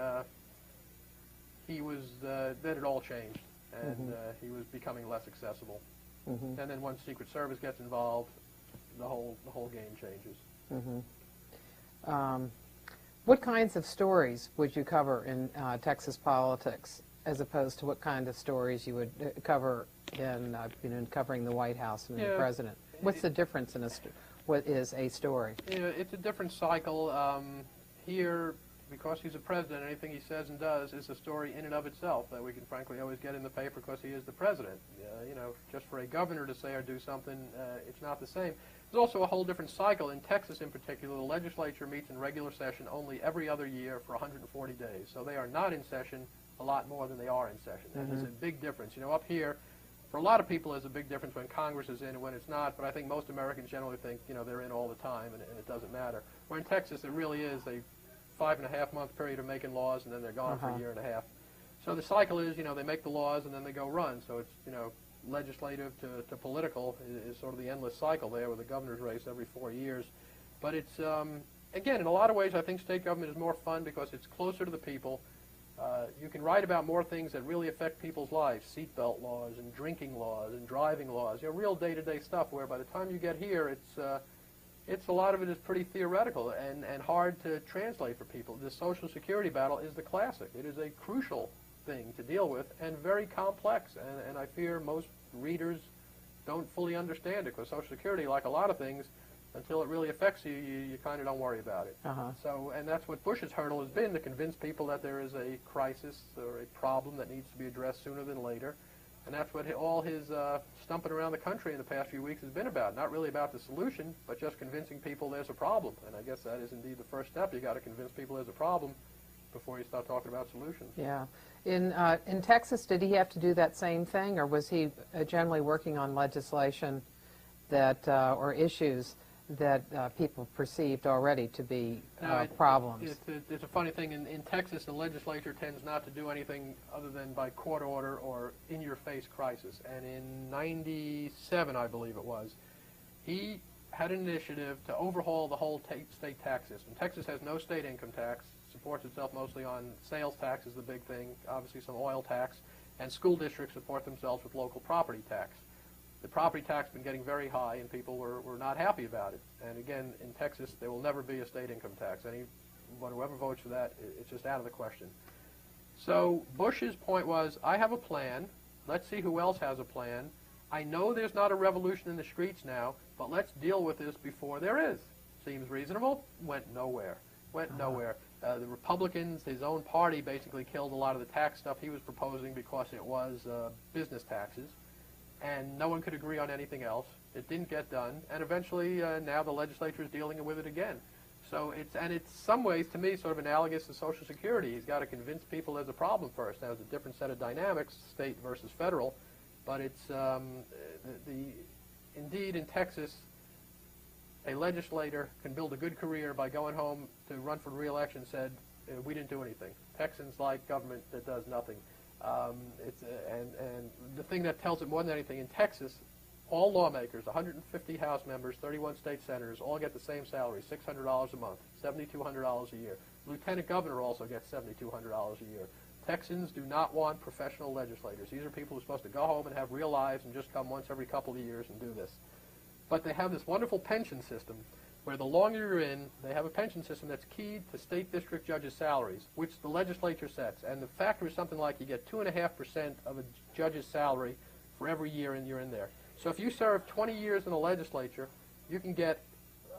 Speaker 3: he was that it all changed, and he was becoming less accessible. And then once Secret Service gets involved, the whole game changes.
Speaker 2: What kinds of stories would you cover in Texas politics, as opposed to what kind of stories you would cover in covering the White House and the president? What's the difference in what is a story?
Speaker 3: It's a different cycle. Here, because he's a president, anything he says and does is a story in and of itself that we can frankly always get in the paper because he is the president. Just for a governor to say or do something, it's not the same. There's also a whole different cycle. In Texas in particular, the legislature meets in regular session only every other year for 140 days. So they are not in session a lot more than they are in session. And there's a big difference. Up here, for a lot of people, there's a big difference when Congress is in and when it's not, but I think most Americans generally think, they're in all the time and it doesn't matter. Where in Texas, it really is a 5.5-month period of making laws, and then they're gone for a year and a half. So the cycle is, they make the laws and then they go run. So it's, legislative to political is sort of the endless cycle there with a governor's race every 4 years. But it's, again, in a lot of ways, I think state government is more fun because it's closer to the people. You can write about more things that really affect people's lives, seatbelt laws and drinking laws and driving laws, real day-to-day stuff where by the time you get here, it's a lot of it is pretty theoretical and hard to translate for people. The Social Security battle is the classic. It is a crucial thing to deal with and very complex, and I fear most readers don't fully understand it because Social Security, like a lot of things, until it really affects you, you kind of don't worry about it. So, and that's what Bush's hurdle has been, to convince people that there is a crisis or a problem that needs to be addressed sooner than later. And that's what all his stumping around the country in the past few weeks has been about. Not really about the solution, but just convincing people there's a problem. And I guess that is indeed the first step. You got to convince people there's a problem before you start talking about solutions.
Speaker 2: Yeah. In Texas, did he have to do that same thing, or was he generally working on legislation that or issues that people perceived already to be
Speaker 3: Now,
Speaker 2: problems.
Speaker 3: It's a funny thing. In Texas, the legislature tends not to do anything other than by court order or in-your-face crisis. And in '97, I believe it was, he had an initiative to overhaul the whole state tax system. Texas has no state income tax, supports itself mostly on sales tax is the big thing, obviously some oil tax, and school districts support themselves with local property tax. The property tax has been getting very high, and people were not happy about it. And again, in Texas, there will never be a state income tax. Whoever votes for that, it's just out of the question. So Bush's point was, I have a plan. Let's see who else has a plan. I know there's not a revolution in the streets now, but let's deal with this before there is. Seems reasonable. Went nowhere. Went nowhere. The Republicans, his own party, basically killed a lot of the tax stuff he was proposing because it was business taxes. And no one could agree on anything else. It didn't get done, and eventually now the legislature is dealing with it again. So it's some ways, to me, sort of analogous to Social Security. He's got to convince people there's a problem first. Now, it's a different set of dynamics, state versus federal, but it's indeed in Texas, a legislator can build a good career by going home to run for re-election and said, we didn't do anything. Texans like government that does nothing. And the thing that tells it more than anything, in Texas, all lawmakers, 150 House members, 31 state senators, all get the same salary, $600 a month, $7,200 a year. Lieutenant governor also gets $7,200 a year. Texans do not want professional legislators. These are people who are supposed to go home and have real lives and just come once every couple of years and do this. But they have this wonderful pension system where the longer you're in, they have a pension system that's keyed to state district judges' salaries, which the legislature sets. And the factor is something like you get 2.5% of a judge's salary for every year you're in there. So if you serve 20 years in the legislature, you can get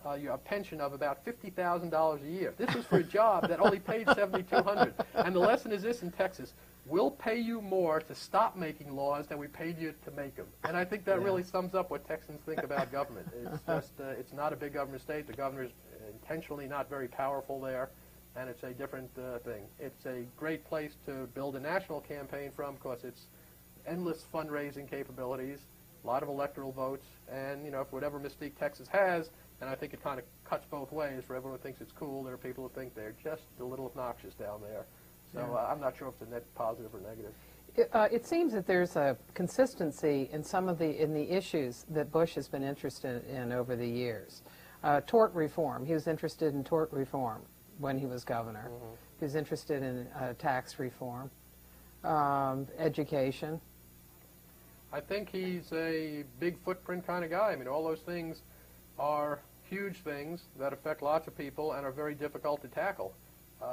Speaker 3: a pension of about $50,000 a year. This was for a job that only paid $7,200. And the lesson is this in Texas: we'll pay you more to stop making laws than we paid you to make them. And I think that really sums up what Texans think about government. It's just, it's not a big government state. The governor's intentionally not very powerful there, and it's a different thing. It's a great place to build a national campaign from because it's endless fundraising capabilities, a lot of electoral votes, and, you know, for whatever mystique Texas has, and I think it kind of cuts both ways. For everyone who thinks it's cool, there are people who think they're just a little obnoxious down there. So I'm not sure if it's a net positive or negative.
Speaker 2: It seems that there's a consistency in some of the issues that Bush has been interested in over the years. Tort reform. He was interested in tort reform when he was governor. Mm-hmm. He was interested in tax reform, education.
Speaker 3: I think he's a big footprint kind of guy. I mean, all those things are huge things that affect lots of people and are very difficult to tackle.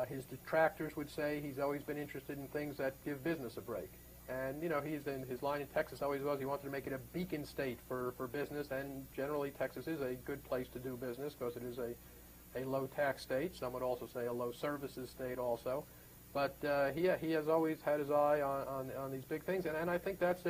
Speaker 3: His detractors would say he's always been interested in things that give business a break. And, you know, his line in Texas always was he wanted to make it a beacon state for business, and generally Texas is a good place to do business because it is a low-tax state. Some would also say a low-services state also. But he has always had his eye on these big things, and I think that's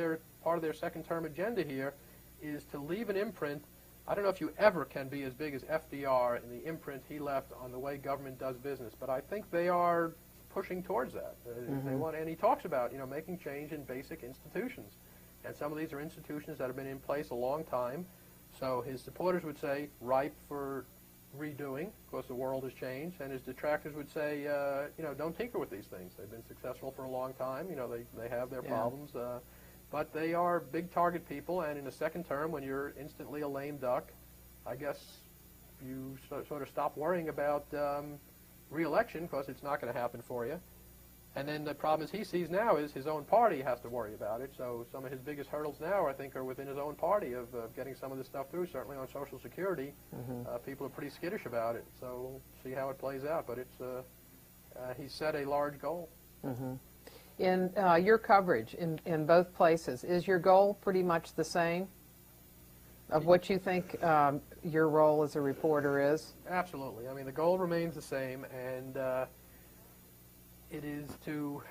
Speaker 3: part of their second-term agenda here is to leave an imprint. I don't know if you ever can be as big as FDR in the imprint he left on the way government does business, but I think they are pushing towards that. They want, and he talks about, you know, making change in basic institutions, and some of these are institutions that have been in place a long time. So his supporters would say ripe for redoing because the world has changed, and his detractors would say, you know, don't tinker with these things. They've been successful for a long time. You know, they have their problems. But they are big target people, and in a second term, when you're instantly a lame duck, I guess you sort of stop worrying about re-election because it's not going to happen for you. And then the problem he sees now is his own party has to worry about it. So some of his biggest hurdles now, I think, are within his own party of getting some of this stuff through. Certainly on Social Security, people are pretty skittish about it. So we'll see how it plays out. But it's he's set a large goal.
Speaker 2: In your coverage in both places, is your goal pretty much the same of what you think your role as a reporter is?
Speaker 3: Absolutely. I mean, the goal remains the same, and it is to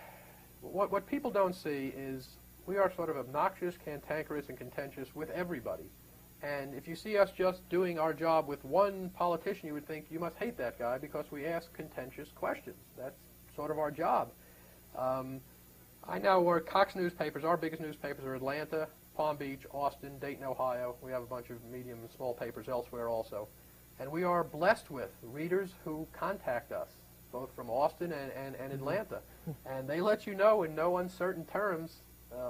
Speaker 3: what people don't see is we are sort of obnoxious, cantankerous, and contentious with everybody. And if you see us just doing our job with one politician, you would think you must hate that guy because we ask contentious questions. That's sort of our job. I now work Cox newspapers. Our biggest newspapers are Atlanta, Palm Beach, Austin, Dayton, Ohio. We have a bunch of medium and small papers elsewhere also. And we are blessed with readers who contact us, both from Austin and Atlanta. And they let you know in no uncertain terms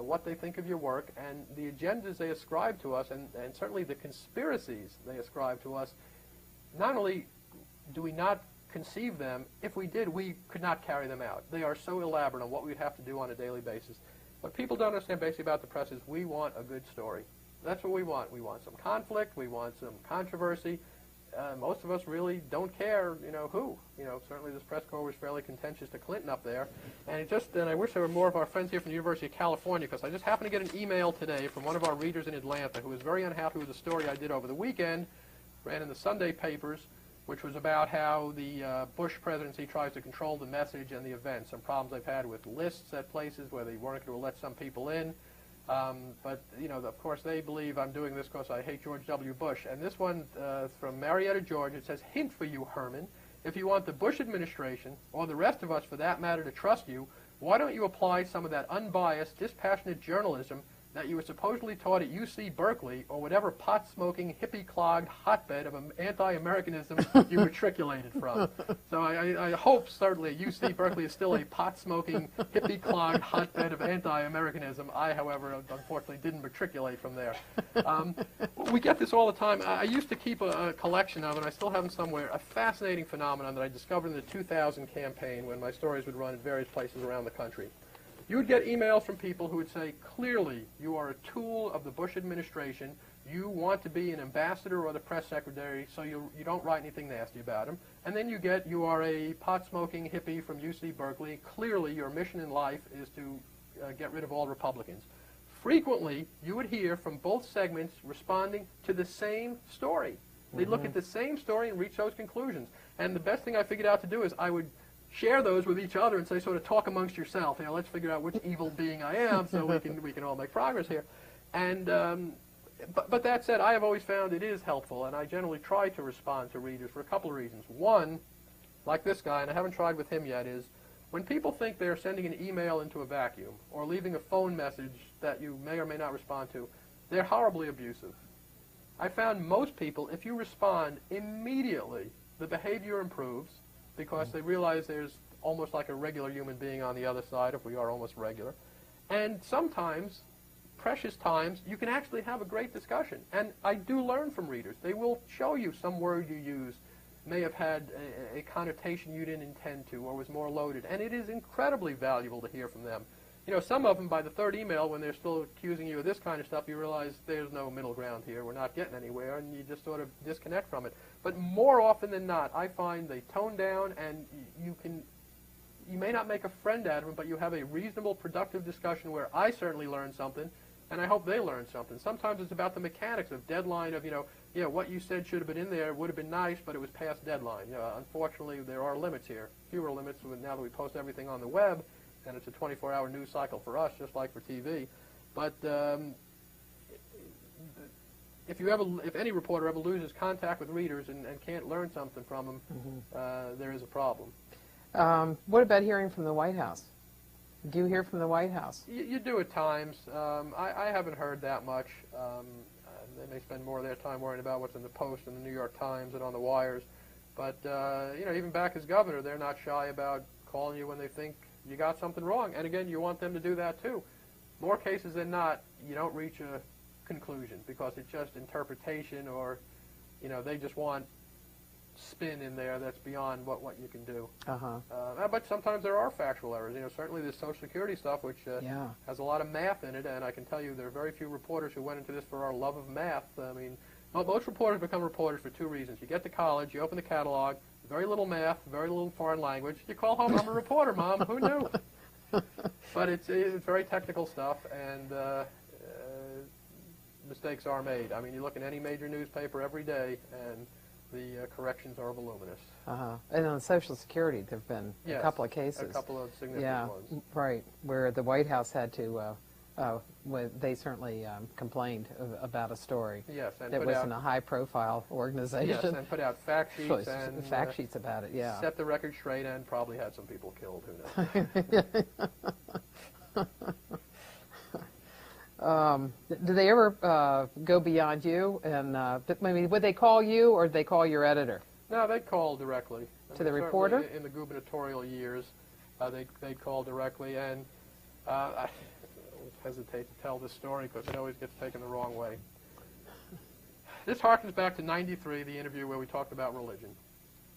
Speaker 3: what they think of your work and the agendas they ascribe to us, and certainly the conspiracies they ascribe to us. Not only do we not conceive them, if we did, we could not carry them out. They are so elaborate on what we'd have to do on a daily basis. What people don't understand basically about the press is we want a good story. That's what we want. We want some conflict. We want some controversy. Most of us really don't care, who. Certainly this press corps was fairly contentious to Clinton up there. And I wish there were more of our friends here from the University of California, because I just happened to get an email today from one of our readers in Atlanta who was very unhappy with the story I did over the weekend, ran in the Sunday papers, which was about how the Bush presidency tries to control the message and the events. Some problems they've had with lists at places where they weren't going to let some people in. But, of course, they believe I'm doing this because I hate George W. Bush. And this one from Marietta, Georgia, it says, "Hint for you, Herman. If you want the Bush administration, or the rest of us for that matter, to trust you, why don't you apply some of that unbiased, dispassionate journalism that you were supposedly taught at UC Berkeley, or whatever pot-smoking, hippie-clogged hotbed of anti-Americanism you matriculated from." So I hope, certainly, UC Berkeley is still a pot-smoking, hippie-clogged hotbed of anti-Americanism. I, however, unfortunately didn't matriculate from there. We get this all the time. I used to keep a collection of, and I still have them somewhere, a fascinating phenomenon that I discovered in the 2000 campaign when my stories would run in various places around the country. You would get emails from people who would say, clearly, you are a tool of the Bush administration. You want to be an ambassador or the press secretary, so you don't write anything nasty about him. And then you are a pot-smoking hippie from UC Berkeley. Clearly, your mission in life is to get rid of all Republicans. Frequently, you would hear from both segments responding to the same story. They'd look at the same story and reach those conclusions. And the best thing I figured out to do is I would share those with each other and say, sort of talk amongst yourself. Let's figure out which evil being I am, so we can all make progress here. And but that said, I have always found it is helpful, and I generally try to respond to readers for a couple of reasons. One, like this guy, and I haven't tried with him yet, is when people think they're sending an email into a vacuum or leaving a phone message that you may or may not respond to, they're horribly abusive. I found most people, if you respond immediately, the behavior improves, because they realize there's almost like a regular human being on the other side, if we are almost regular. And sometimes, precious times, you can actually have a great discussion. And I do learn from readers. They will show you some word you use may have had a connotation you didn't intend to, or was more loaded. And it is incredibly valuable to hear from them. Some of them, by the third email, when they're still accusing you of this kind of stuff, you realize there's no middle ground here. We're not getting anywhere, and you just sort of disconnect from it. But more often than not, I find they tone down, and you may not make a friend out of them, but you have a reasonable, productive discussion where I certainly learn something, and I hope they learn something. Sometimes it's about the mechanics of deadline of, what you said should have been in there would have been nice, but it was past deadline. Unfortunately, there are limits here. Fewer limits now that we post everything on the web, and it's a 24-hour news cycle for us, just like for TV. But if any reporter ever loses contact with readers and can't learn something from them, there is a problem.
Speaker 2: What about hearing from the White House? Do you hear from the White House?
Speaker 3: You do at times. I haven't heard that much. They may spend more of their time worrying about what's in the Post and the New York Times and on the wires. But, even back as governor, they're not shy about calling you when they think you got something wrong. And again, you want them to do that too. More cases than not, you don't reach a conclusion because it's just interpretation, or, they just want spin in there that's beyond what you can do. But sometimes there are factual errors. Certainly this Social Security stuff, which has a lot of math in it, and I can tell you there are very few reporters who went into this for our love of math. Most reporters become reporters for two reasons. You get to college, you open the catalog, very little math, very little foreign language. You call home, I'm a reporter, Mom. Who knew? But it's very technical stuff, and mistakes are made. You look at any major newspaper every day, and the corrections are voluminous.
Speaker 2: And on Social Security, there have been a couple of cases.
Speaker 3: A couple of significant ones.
Speaker 2: Right, where the White House had to, they certainly complained about a story.
Speaker 3: Yes, and
Speaker 2: that wasn't a high-profile organization.
Speaker 3: Yes, and put out fact sheets and
Speaker 2: fact sheets about it. Yeah,
Speaker 3: set the record straight, and probably had some people killed. Who knows?
Speaker 2: Do they ever go beyond you? And I mean, would they call you, or did they call your editor?
Speaker 3: No, they'd call directly.
Speaker 2: To the reporter?
Speaker 3: In the gubernatorial years, they'd call directly, and I hesitate to tell this story because it always gets taken the wrong way. This harkens back to '93, the interview where we talked about religion.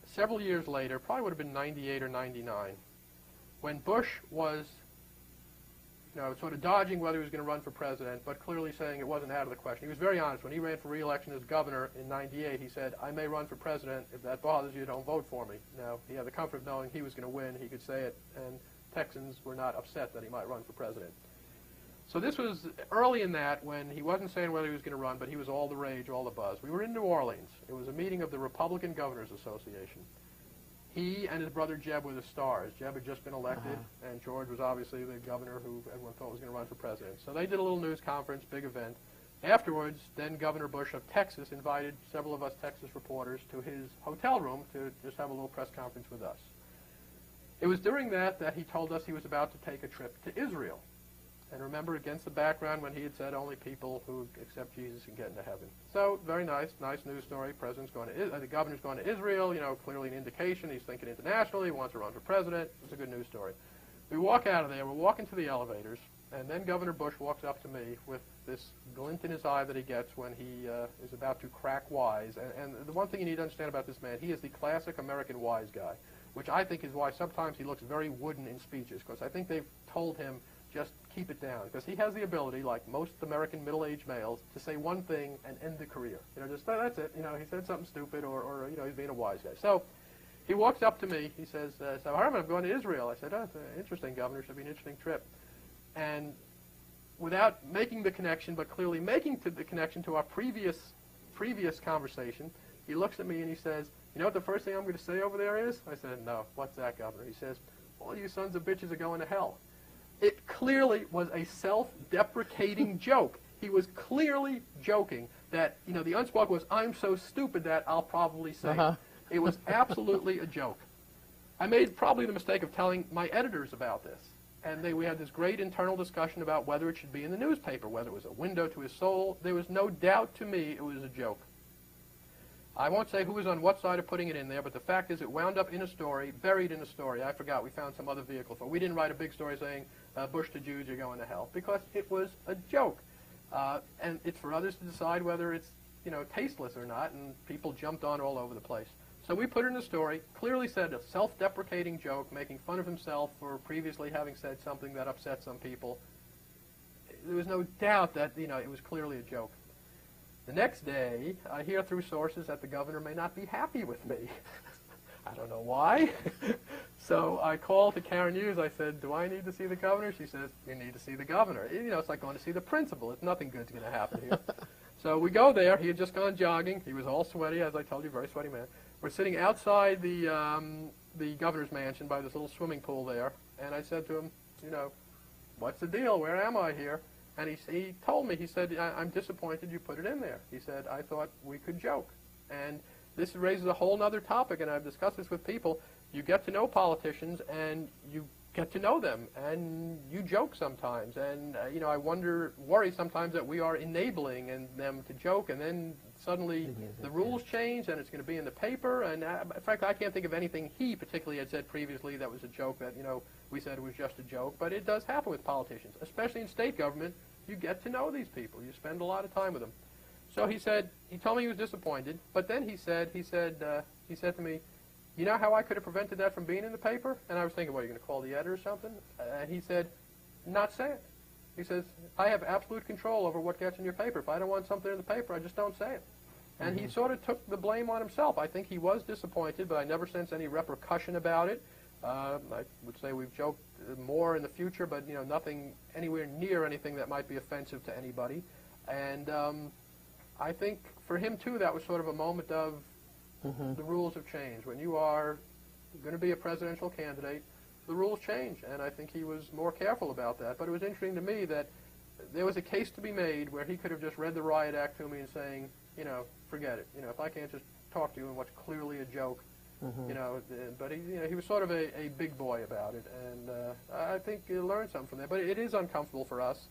Speaker 3: Several years later, probably would have been '98 or '99, when Bush was, sort of dodging whether he was going to run for president, but clearly saying it wasn't out of the question. He was very honest. When he ran for re-election as governor in '98, he said, "I may run for president. If that bothers you, don't vote for me." Now, he had the comfort of knowing he was going to win. He could say it, and Texans were not upset that he might run for president. So this was early in that, when he wasn't saying whether he was going to run, but he was all the rage, all the buzz. We were in New Orleans. It was a meeting of the Republican Governors Association. He and his brother Jeb were the stars. Jeb had just been elected, and George was obviously the governor who everyone thought was going to run for president. So they did a little news conference, big event. Afterwards, then Governor Bush of Texas invited several of us Texas reporters to his hotel room to just have a little press conference with us. It was during that he told us he was about to take a trip to Israel. And remember, against the background when he had said only people who accept Jesus can get into heaven. So, very nice news story. The governor's going to Israel, clearly an indication he's thinking internationally, he wants to run for president. It's a good news story. We walk out of there, we're walking to the elevators, and then Governor Bush walks up to me with this glint in his eye that he gets when he is about to crack wise. And the one thing you need to understand about this man, he is the classic American wise guy, which I think is why sometimes he looks very wooden in speeches, because I think they've told him, just keep it down, because he has the ability, like most American middle-aged males, to say one thing and end the career. Just that's it. He said something stupid, or he's being a wise guy. So he walks up to me. He says, "So Herman, I'm going to Israel." I said, "Oh, it's interesting, Governor. Should be an interesting trip." And without making the connection, but clearly making the connection to our previous conversation, he looks at me and he says, "You know what the first thing I'm going to say over there is?" I said, "No. What's that, Governor?" He says, "All you sons of bitches are going to hell." It clearly was a self-deprecating joke. He was clearly joking that, the unspoken was, "I'm so stupid that I'll probably say it." It was absolutely a joke. I made probably the mistake of telling my editors about this. And we had this great internal discussion about whether it should be in the newspaper, whether it was a window to his soul. There was no doubt to me it was a joke. I won't say who was on what side of putting it in there, but the fact is it wound up in a story, buried in a story. I forgot. We found some other vehicle for it. We didn't write a big story saying, Bush to Jews, you're going to hell, because it was a joke. And it's for others to decide whether it's, tasteless or not, and people jumped on all over the place. So we put it in a story, clearly said a self-deprecating joke, making fun of himself for previously having said something that upset some people. There was no doubt that, it was clearly a joke. The next day, I hear through sources that the governor may not be happy with me. I don't know why. So I called to Karen Hughes. I said, "Do I need to see the governor?" She says, "You need to see the governor." It's like going to see the principal. It's nothing good's going to happen here. So we go there. He had just gone jogging. He was all sweaty, as I told you, very sweaty man. We're sitting outside the governor's mansion by this little swimming pool there. And I said to him, "What's the deal? Where am I here?" And he told me, he said, "I'm disappointed you put it in there." He said, "I thought we could joke." And this raises a whole other topic, and I've discussed this with people. You get to know politicians, and you get to know them, and you joke sometimes. And, I worry sometimes that we are enabling them to joke, and then suddenly the rules change, and it's going to be in the paper. And, frankly, I can't think of anything he particularly had said previously that was a joke that, we said it was just a joke. But it does happen with politicians, especially in state government. You get to know these people. You spend a lot of time with them. So he told me he was disappointed, but then he said to me, "You know how I could have prevented that from being in the paper?" And I was thinking, "What, are you going to call the editor or something?" And he said, "Not say it." He says, "I have absolute control over what gets in your paper. If I don't want something in the paper, I just don't say it." And he sort of took the blame on himself. I think he was disappointed, but I never sensed any repercussion about it. I would say we've joked more in the future, but nothing anywhere near anything that might be offensive to anybody. And I think for him too, that was sort of a moment of the rules have changed. When you are going to be a presidential candidate, the rules change, and I think he was more careful about that. But it was interesting to me that there was a case to be made where he could have just read the riot act to me and saying, forget it. If I can't just talk to you in what's clearly a joke, but he was sort of a big boy about it, and I think you learned something from that. But it is uncomfortable for us.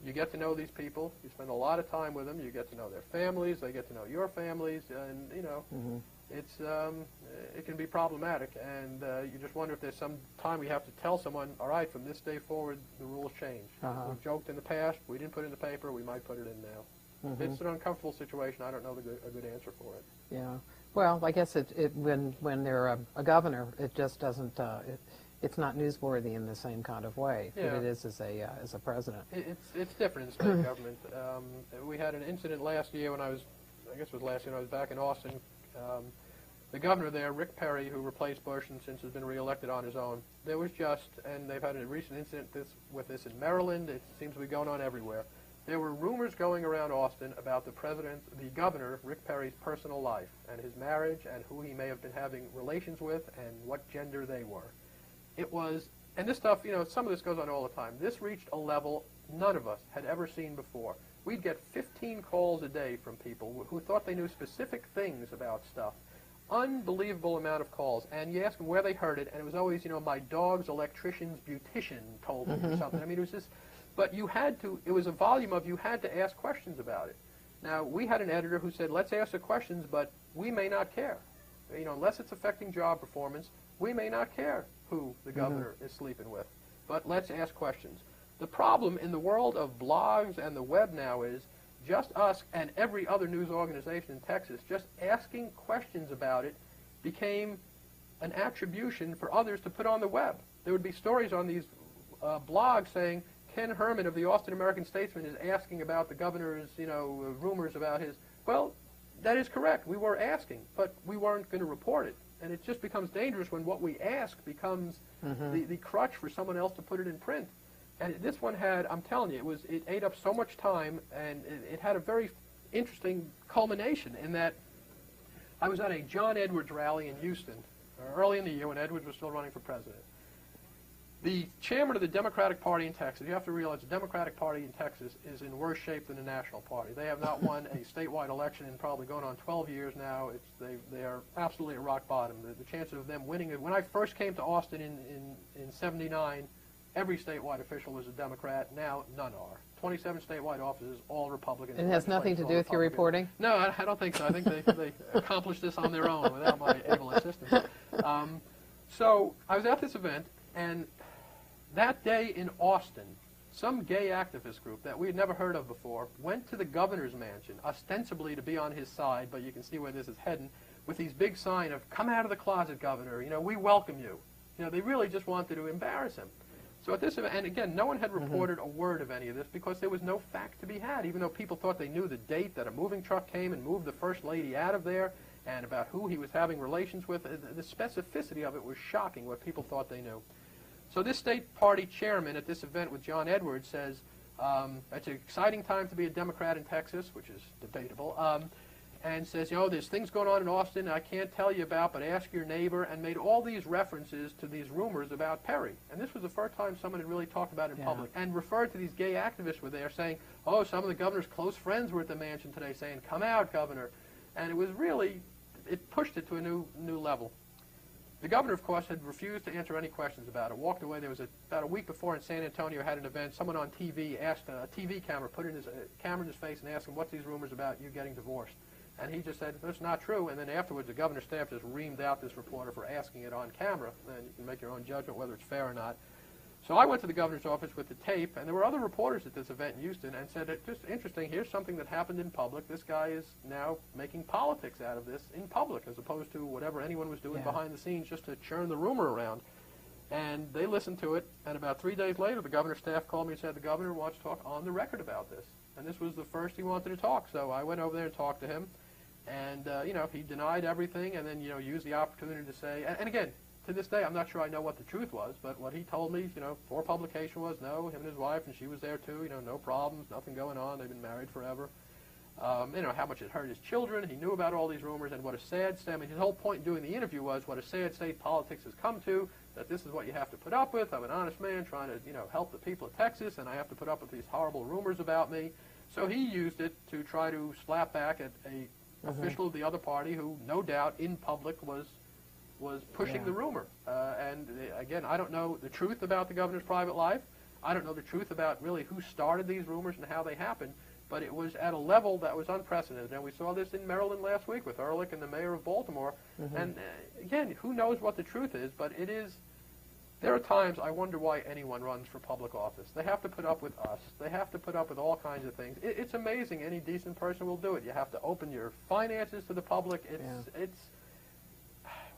Speaker 3: You get to know these people. You spend a lot of time with them. You get to know their families. They get to know your families, and you know, it's it can be problematic. And you just wonder if there's some time we have to tell someone, all right, from this day forward, the rules change. We've joked in the past. We didn't put it in the paper. We might put it in now. It's an uncomfortable situation. I don't know a good answer for it.
Speaker 2: Yeah. Well, I guess when they're a governor, it just doesn't. It's not newsworthy in the same kind of way that it is as a president.
Speaker 3: It's different in state government. We had an incident last year when I guess it was last year when I was back in Austin. The governor there, Rick Perry, who replaced Bush and since has been reelected on his own, there was and they've had a recent incident with this in Maryland. It seems to be going on everywhere. There were rumors going around Austin about the governor, Rick Perry's personal life and his marriage and who he may have been having relations with and what gender they were. It was, and this stuff, you know, some of this goes on all the time. This reached a level none of us had ever seen before. We'd get 15 calls a day from people who thought they knew specific things about stuff. Unbelievable amount of calls. And you ask them where they heard it, and it was always, you know, my dog's electrician's beautician told me or something. I mean, it was just, but you had to, it was a volume of you had to ask questions about it. Now, we had an editor who said, let's ask the questions, but we may not care. You know, unless it's affecting job performance, we may not care who the governor is sleeping with. But let's ask questions. The problem in the world of blogs and the web now is just us and every other news organization in Texas, just asking questions about it became an attribution for others to put on the web. There would be stories on these blogs saying, Ken Herman of the Austin American-Statesman is asking about the governor's, you know, rumors about his. Well, that is correct. We were asking, but we weren't going to report it. And it just becomes dangerous when what we ask becomes the crutch for someone else to put it in print. And this one had, I'm telling you, it ate up so much time, and it had a very interesting culmination in that I was at a John Edwards rally in Houston early in the year when Edwards was still running for president. The chairman of the Democratic Party in Texas, you have to realize the Democratic Party in Texas is in worse shape than the National Party. They have not won a statewide election in probably going on 12 years now. They are absolutely at rock bottom. The chances of them winning it. When I first came to Austin in 79, every statewide official was a Democrat. Now, none are. 27 statewide offices, all Republicans.
Speaker 2: It has nothing to do with your reporting?
Speaker 3: No, I don't think so. I think they accomplished this on their own without my able assistance. So I was at this event, and that day in Austin, some gay activist group that we had never heard of before went to the governor's mansion, ostensibly to be on his side, but you can see where this is heading, with these big sign of, come out of the closet, governor, you know, we welcome you. You know, they really just wanted to embarrass him. So at this event, and again, no one had reported a word of any of this because there was no fact to be had, even though people thought they knew the date that a moving truck came and moved the First Lady out of there and about who he was having relations with. The specificity of it was shocking, what people thought they knew. So this state party chairman at this event with John Edwards says, it's an exciting time to be a Democrat in Texas, which is debatable, and says, you know, there's things going on in Austin I can't tell you about, but ask your neighbor, and made all these references to these rumors about Perry. And this was the first time someone had really talked about it in public, and referred to these gay activists were there saying, oh, some of the governor's close friends were at the mansion today saying, come out, governor. And it was really, it pushed it to a new level. The governor, of course, had refused to answer any questions about it, walked away. There was about a week before in San Antonio had an event. Someone on TV asked a TV camera, put his camera in his face and asked him, what's these rumors about you getting divorced? And he just said, that's not true. And then afterwards, the governor's staff just reamed out this reporter for asking it on camera. And you can make your own judgment whether it's fair or not. So I went to the governor's office with the tape, and there were other reporters at this event in Houston, and said, it's just interesting, here's something that happened in public. This guy is now making politics out of this in public, as opposed to whatever anyone was doing behind the scenes just to churn the rumor around. And they listened to it, and about 3 days later, the governor's staff called me and said, the governor wants to talk on the record about this. And this was the first he wanted to talk, so I went over there and talked to him. And, you know, he denied everything and then, you know, used the opportunity to say, and again, to this day, I'm not sure I know what the truth was, but what he told me, you know, for publication was, no, him and his wife, and she was there too, you know, no problems, nothing going on, they've been married forever. You know, how much it hurt his children, he knew about all these rumors, and what a sad state, I mean, his whole point in doing the interview was what a sad state politics has come to, that this is what you have to put up with. I'm an honest man trying to, you know, help the people of Texas, and I have to put up with these horrible rumors about me. So he used it to try to slap back at a official of the other party who, no doubt, in public was pushing the rumor. And again, I don't know the truth about the governor's private life. I don't know the truth about really who started these rumors and how they happened, but it was at a level that was unprecedented. And we saw this in Maryland last week with Ehrlich and the mayor of Baltimore. And again, who knows what the truth is, but it is. There are times I wonder why anyone runs for public office. They have to put up with us. They have to put up with all kinds of things. It's amazing any decent person will do it. You have to open your finances to the public.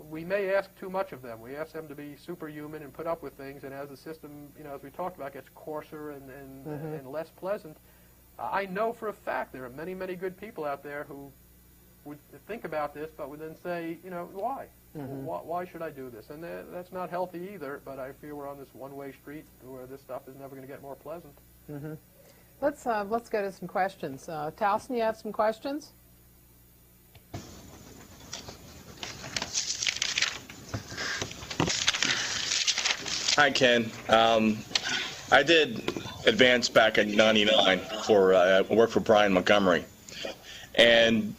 Speaker 3: We may ask too much of them. We ask them to be superhuman and put up with things, and as the system, as we talked about, gets coarser and less pleasant, I know for a fact there are many, many good people out there who would think about this, but would then say, why? Why should I do this? And that's not healthy either, but I feel we're on this one-way street where this stuff is never going to get more pleasant.
Speaker 2: Let's go to some questions. Towson, you have some questions?
Speaker 4: Hi, Ken. I did advance back in '99 for work for Brian Montgomery, and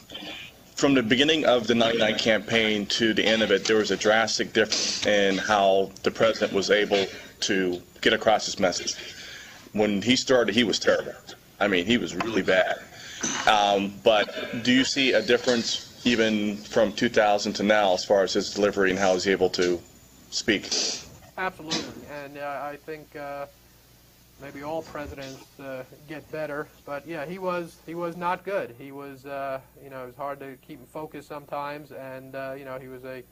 Speaker 4: from the beginning of the '99 campaign to the end of it, there was a drastic difference in how the president was able to get across his message. When he started, he was terrible. I mean, he was really bad. But do you see a difference even from 2000 to now as far as his delivery and how he's able to speak?
Speaker 3: Absolutely, and I think maybe all presidents get better, but yeah, he was not good. He was, it was hard to keep him focused sometimes, and he was a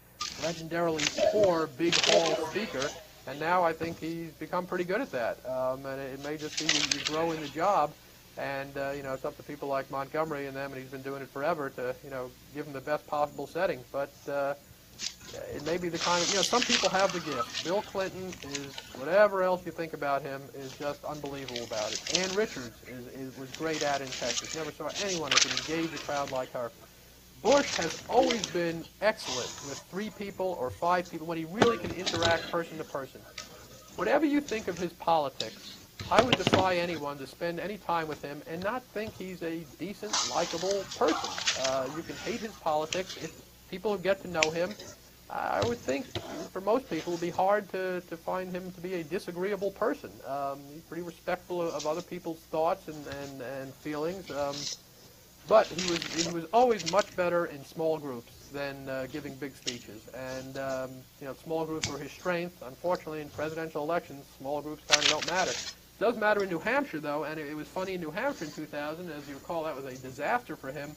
Speaker 3: legendarily poor big hall speaker, and now I think he's become pretty good at that. And it may just be you grow in the job, and it's up to people like Montgomery and them, and he's been doing it forever to give him the best possible setting, but. It may be the kind of, some people have the gift. Bill Clinton is, whatever else you think about him, is just unbelievable about it. Ann Richards was great at it in Texas. Never saw anyone who could engage a crowd like her. Bush has always been excellent with 3 people or 5 people when he really can interact person to person. Whatever you think of his politics, I would defy anyone to spend any time with him and not think he's a decent, likable person. You can hate his politics. If people who get to know him, I would think for most people it would be hard to find him to be a disagreeable person. He's pretty respectful of other people's thoughts and feelings, but he was always much better in small groups than giving big speeches. And small groups were his strength. Unfortunately, in presidential elections, small groups kind of don't matter. It does matter in New Hampshire, though, and it was funny in New Hampshire in 2000. As you recall, that was a disaster for him.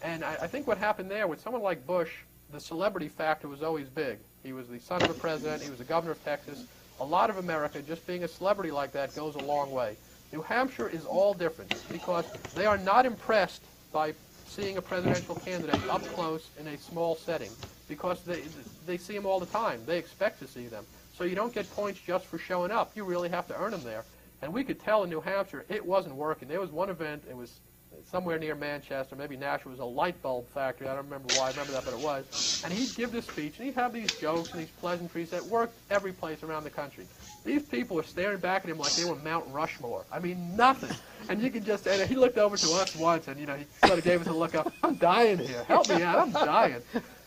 Speaker 3: And I think what happened there with someone like Bush, the celebrity factor was always big. He was the son of a president. He was the governor of Texas. A lot of America, just being a celebrity like that goes a long way. New Hampshire is all different because they are not impressed by seeing a presidential candidate up close in a small setting because they see him all the time. They expect to see them. So you don't get points just for showing up. You really have to earn them there. And we could tell in New Hampshire it wasn't working. There was one event, it was somewhere near Manchester, maybe Nashua, was a light bulb factory. I don't remember why I remember that, but it was. And he'd give this speech, and he'd have these jokes and these pleasantries that worked every place around the country. These people were staring back at him like they were Mount Rushmore. I mean, nothing. And you could just, and he looked over to us once, and, he sort of gave us a look up. I'm dying here. Help me out. I'm dying.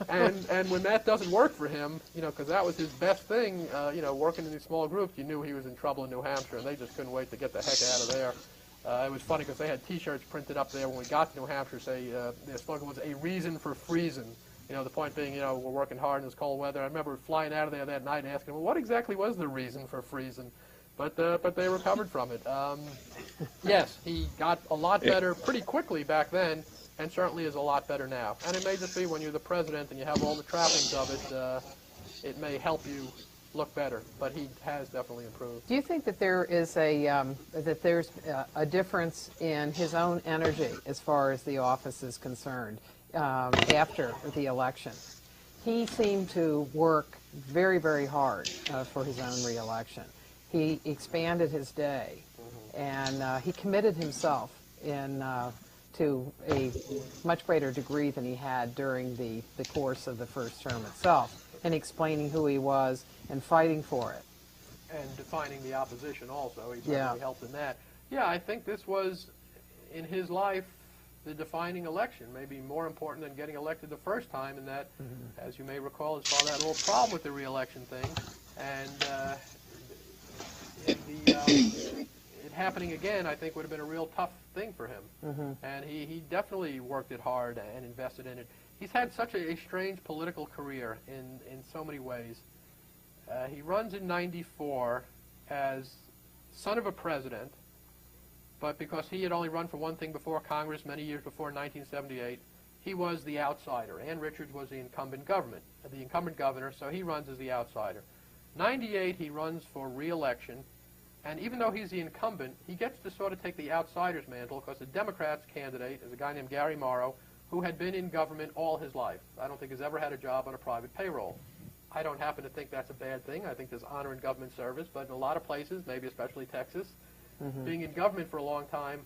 Speaker 3: And when that doesn't work for him, because that was his best thing, working in these small groups, you knew he was in trouble in New Hampshire, and they just couldn't wait to get the heck out of there. It was funny because they had T-shirts printed up there when we got to New Hampshire. Their slogan was "A reason for freezing." The point being, we're working hard in this cold weather. I remember flying out of there that night and asking, well, what exactly was the reason for freezing? But they recovered from it. Yes, he got a lot better pretty quickly back then, and certainly is a lot better now. And it may just be when you're the president and you have all the trappings of it, it may help you look better, but he has definitely improved.
Speaker 2: Do you think that there is there's a difference in his own energy as far as the office is concerned after the election? He seemed to work very, very hard for his own re-election. He expanded his day, and he committed himself to a much greater degree than he had during the course of the first term itself, in explaining who he was and fighting for it.
Speaker 3: And defining the opposition also. He certainly helped in that. Yeah, I think this was, in his life, the defining election, maybe more important than getting elected the first time, in that, as you may recall, his father had a little problem with the re-election thing, and it happening again, I think, would have been a real tough thing for him. And he definitely worked it hard and invested in it. He's had such a strange political career in so many ways. He runs in '94 as son of a president, but because he had only run for one thing before Congress many years before 1978, he was the outsider. Ann Richards was the incumbent governor, so he runs as the outsider. '98, he runs for re-election, and even though he's the incumbent, he gets to sort of take the outsider's mantle because the Democrats' candidate is a guy named Gary Morrow, who had been in government all his life. I don't think he's ever had a job on a private payroll. I don't happen to think that's a bad thing. I think there's honor in government service, but in a lot of places, maybe especially Texas, being in government for a long time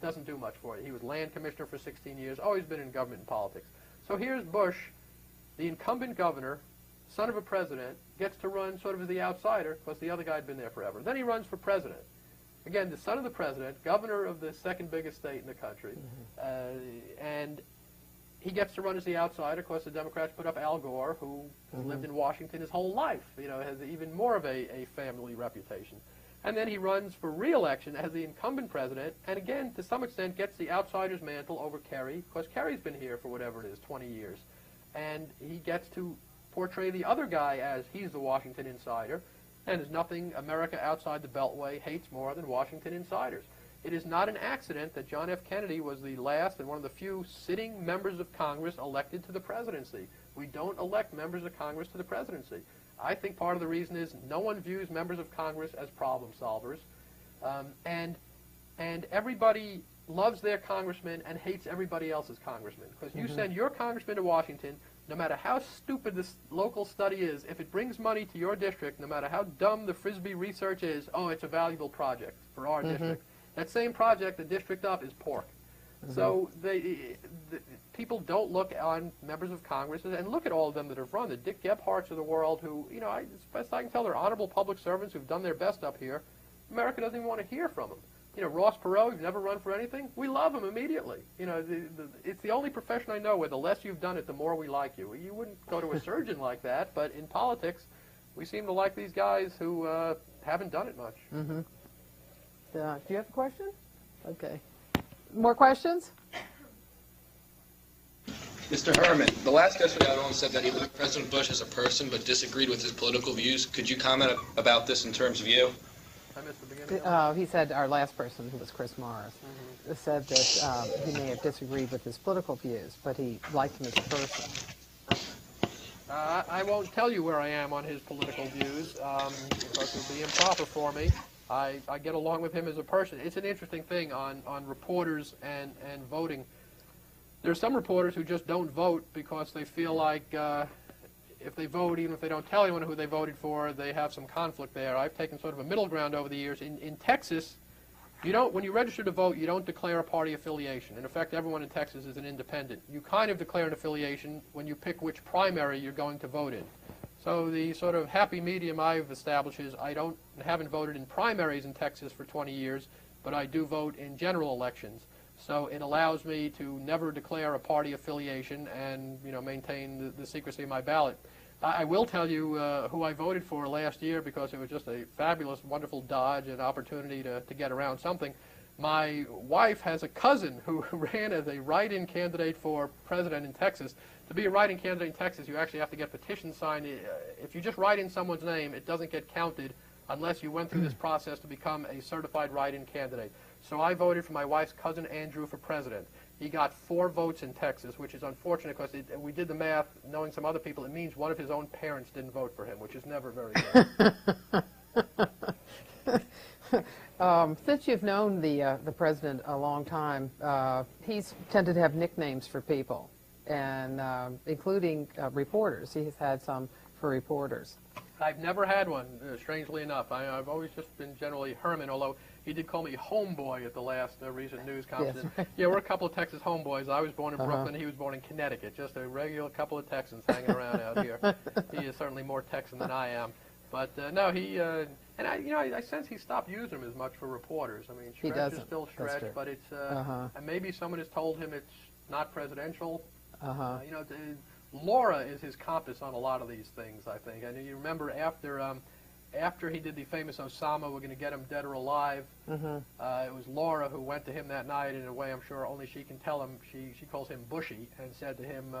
Speaker 3: doesn't do much for you. He was land commissioner for 16 years, always been in government and politics. So here's Bush, the incumbent governor, son of a president, gets to run sort of as the outsider because the other guy had been there forever. Then he runs for president. Again, the son of the president, governor of the second biggest state in the country, and he gets to run as the outsider because the Democrats put up Al Gore, who has lived in Washington his whole life, has even more of a family reputation. And then he runs for re-election as the incumbent president, and again, to some extent, gets the outsider's mantle over Kerry, because Kerry's been here for whatever it is, 20 years. And he gets to portray the other guy as he's the Washington insider, and there's nothing America outside the Beltway hates more than Washington insiders. It is not an accident that John F. Kennedy was the last and one of the few sitting members of Congress elected to the presidency. We don't elect members of Congress to the presidency. I think part of the reason is no one views members of Congress as problem solvers, and everybody loves their congressman and hates everybody else's congressman. Because you send your congressman to Washington, no matter how stupid this local study is, if it brings money to your district, no matter how dumb the Frisbee research is, oh, it's a valuable project for our district. That same project, the district up, is pork. So people don't look on members of Congress, and look at all of them that have run, the Dick Gephardts of the world who, as best I can tell, they're honorable public servants who've done their best up here. America doesn't even want to hear from them. Ross Perot, you've never run for anything. We love him immediately. It's the only profession I know where the less you've done it, the more we like you. You wouldn't go to a surgeon like that, but in politics, we seem to like these guys who haven't done it much.
Speaker 2: Do you have a question? Okay. More questions?
Speaker 5: Mr. Herman, the last guest we got on said that he liked President Bush as a person but disagreed with his political views. Could you comment about this in terms of you?
Speaker 3: I missed the beginning.
Speaker 2: He said, our last person, who was Chris Morris, said that he may have disagreed with his political views, but he liked him as a person.
Speaker 3: I won't tell you where I am on his political views because it would be improper for me. I get along with him as a person. It's an interesting thing on reporters and voting. There are some reporters who just don't vote because they feel like if they vote, even if they don't tell anyone who they voted for, they have some conflict there. I've taken sort of a middle ground over the years. In Texas, when you register to vote, you don't declare a party affiliation. In effect, everyone in Texas is an independent. You kind of declare an affiliation when you pick which primary you're going to vote in. So the sort of happy medium I've established is I haven't voted in primaries in Texas for 20 years, but I do vote in general elections. So it allows me to never declare a party affiliation and maintain the secrecy of my ballot. I will tell you who I voted for last year because it was just a fabulous, wonderful dodge and opportunity to get around something. My wife has a cousin who ran as a write-in candidate for president in Texas. To be a write-in candidate in Texas, you actually have to get petitions signed. If you just write in someone's name, it doesn't get counted unless you went through this process to become a certified write-in candidate. So I voted for my wife's cousin Andrew for president. He got 4 votes in Texas, which is unfortunate because we did the math, knowing some other people, it means one of his own parents didn't vote for him, which is never very good.
Speaker 2: Since you've known the president a long time, he's tended to have nicknames for people, and including reporters. He's had some for reporters.
Speaker 3: I've never had one, strangely enough. I've always just been generally Herman, although he did call me homeboy at the last recent news conference.
Speaker 2: Yes, right.
Speaker 3: Yeah, we're a couple of Texas homeboys. I was born in Brooklyn. He was born in Connecticut. Just a regular couple of Texans hanging around out here. He is certainly more Texan than I am. But no, he and I sense he stopped using them as much for reporters. I mean, Stretch is still Stretch, but it's and maybe someone has told him it's not presidential. Laura is his compass on a lot of these things, I think. And you remember after after he did the famous Osama, we're going to get him dead or alive.
Speaker 2: Mm-hmm.
Speaker 3: It was Laura who went to him that night in a way I'm sure only she can tell him. She calls him Bushy and said to him,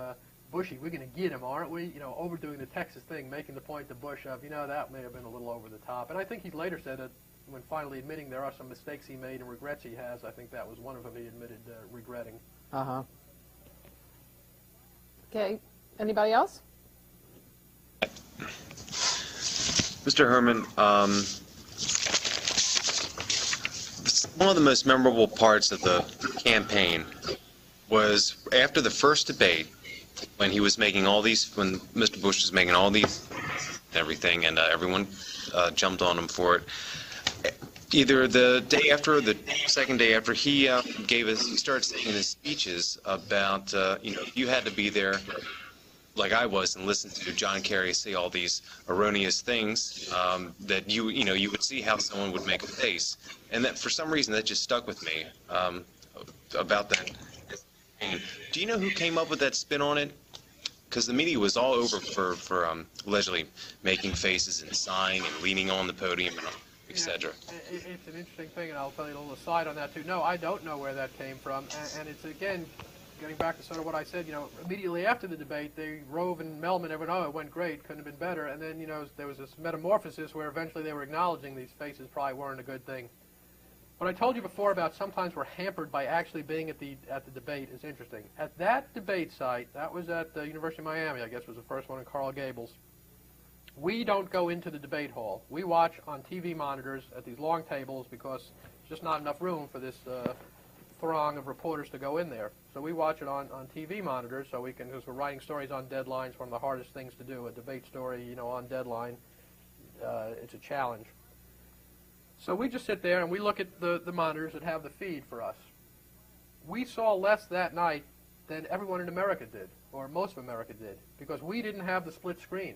Speaker 3: Bushy, we're going to get him, aren't we? You know, overdoing the Texas thing, making the point to Bush of, you know, that may have been a little over the top. And I think he later said that when finally admitting there are some mistakes he made and regrets he has, I think that was one of them he admitted regretting.
Speaker 2: Uh-huh. Okay. Anybody else?
Speaker 6: Mr. Herman, one of the most memorable parts of the campaign was after the first debate, when he was making all these, when Mr. Bush was making all these everything, and everyone jumped on him for it. Either the day after or the second day after, he started saying in his speeches about, you know, if you had to be there like I was and listen to John Kerry say all these erroneous things, that you would see how someone would make a face, and that for some reason that just stuck with me about that. Do you know who came up with that spin on it? Because the media was all over for allegedly making faces and sighing and leaning on the podium, etc.
Speaker 3: It's an interesting thing, and I'll tell you a little aside on that too. No, I don't know where that came from, and it's again getting back to sort of what I said. You know, immediately after the debate, Rove and Melman, everyone, oh, it went great, couldn't have been better, and then, you know, there was this metamorphosis where eventually they were acknowledging these faces probably weren't a good thing. What I told you before about sometimes we're hampered by actually being at the debate is interesting. At that debate site, that was at the University of Miami, I guess was the first one in Coral Gables. We don't go into the debate hall. We watch on TV monitors at these long tables because there's just not enough room for this throng of reporters to go in there. So we watch it on TV monitors so we can, because we're writing stories on deadlines, one of the hardest things to do, a debate story, you know, on deadline. It's a challenge. So we just sit there and we look at the monitors that have the feed for us. We saw less that night than everyone in America did, or most of America did, because we didn't have the split screen.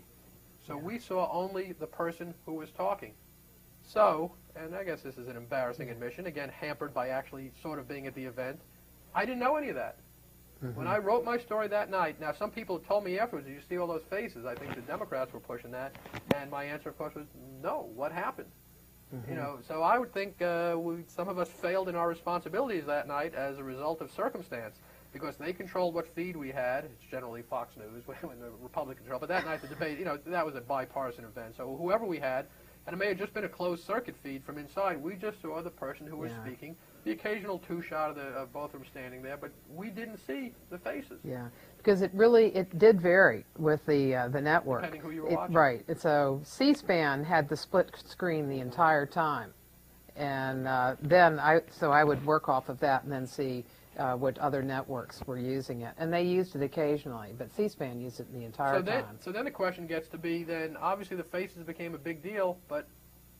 Speaker 3: So we saw only the person who was talking. So, and I guess this is an embarrassing admission, again, hampered by actually sort of being at the event, I didn't know any of that. Mm-hmm. When I wrote my story that night, now some people told me afterwards, did you see all those faces? I think the Democrats were pushing that, and my answer, of course, was no, what happened? Mm-hmm. You know, so I would think some of us failed in our responsibilities that night as a result of circumstance, because they controlled what feed we had. It's generally Fox News when the Republicans control. But that night, the debate, you know, that was a bipartisan event. So whoever we had, and it may have just been a closed circuit feed from inside, we just saw the person who was speaking, the occasional two-shot of both of them standing there, but we didn't see the faces.
Speaker 2: Yeah, because it did vary with the network.
Speaker 3: Depending who you were watching.
Speaker 2: Right. And so C-SPAN had the split screen the entire time, and then I would work off of that and then see what other networks were using it, and they used it occasionally, but C-SPAN used it the entire time.
Speaker 3: So then the question gets to be, then obviously the faces became a big deal, but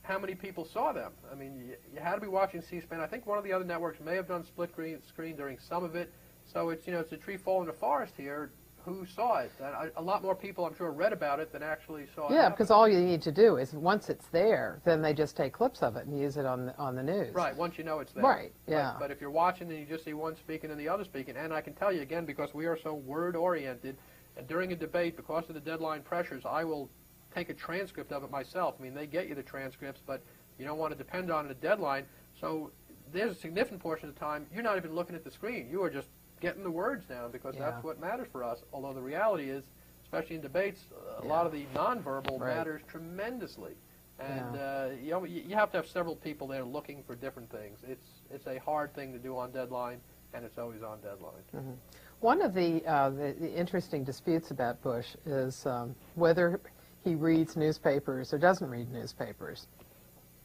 Speaker 3: how many people saw them? I mean, you had to be watching C-SPAN. I think one of the other networks may have done split screen during some of it. So it's, you know, it's a tree falling in the forest here. Who saw it? A lot more people, I'm sure, read about it than actually saw it.
Speaker 2: Yeah,
Speaker 3: happen.
Speaker 2: because all you need to do is once it's there, then they just take clips of it and use it on the news.
Speaker 3: Right, once you know it's there.
Speaker 2: Right, yeah.
Speaker 3: But if you're watching and you just see one speaking and the other speaking, and I can tell you again, because we are so word-oriented, and during a debate, because of the deadline pressures, I will take a transcript of it myself. I mean, they get you the transcripts, but you don't want to depend on a deadline. So there's a significant portion of the time you're not even looking at the screen. You are just getting the words down, because that's what matters for us. Although the reality is, especially in debates, a lot of the nonverbal matters tremendously. And you know, you have to have several people there looking for different things. It's a hard thing to do on deadline, and it's always on deadline.
Speaker 2: Mm-hmm. One of the interesting disputes about Bush is whether he reads newspapers or doesn't read newspapers.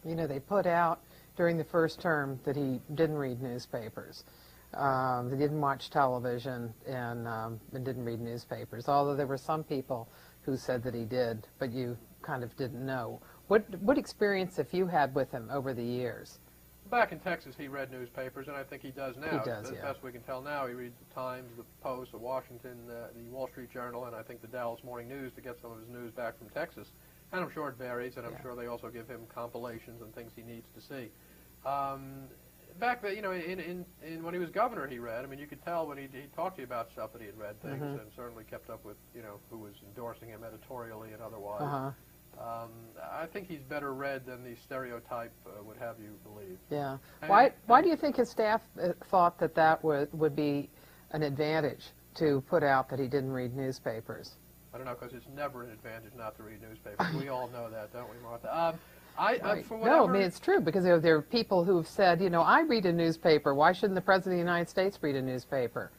Speaker 2: You know, they put out during the first term that he didn't read newspapers. They didn't watch television and didn't read newspapers, although there were some people who said that he did, but you kind of didn't know. What experience have you had with him over the years?
Speaker 3: Back in Texas, he read newspapers, and I think he does now.
Speaker 2: He does,
Speaker 3: As best we can tell now, he reads the Times, the Post, the Washington, the Wall Street Journal, and I think the Dallas Morning News to get some of his news back from Texas. And I'm sure it varies, and I'm sure they also give him compilations and things he needs to see. Back then, you know, in when he was governor, he read. I mean, you could tell when he talked to you about stuff that he had read things, and certainly kept up with, you know, who was endorsing him editorially and otherwise. I think he's better read than the stereotype would have you believe.
Speaker 2: Yeah.
Speaker 3: And-
Speaker 2: Why do you think his staff thought that that would be an advantage to put out that he didn't read newspapers?
Speaker 3: I don't know, because it's never an advantage not to read newspapers. We all know that, don't we, Martha? For whatever,
Speaker 2: No, I mean, it's true, because there are people who've said, you know, I read a newspaper. Why shouldn't the President of the United States read a newspaper?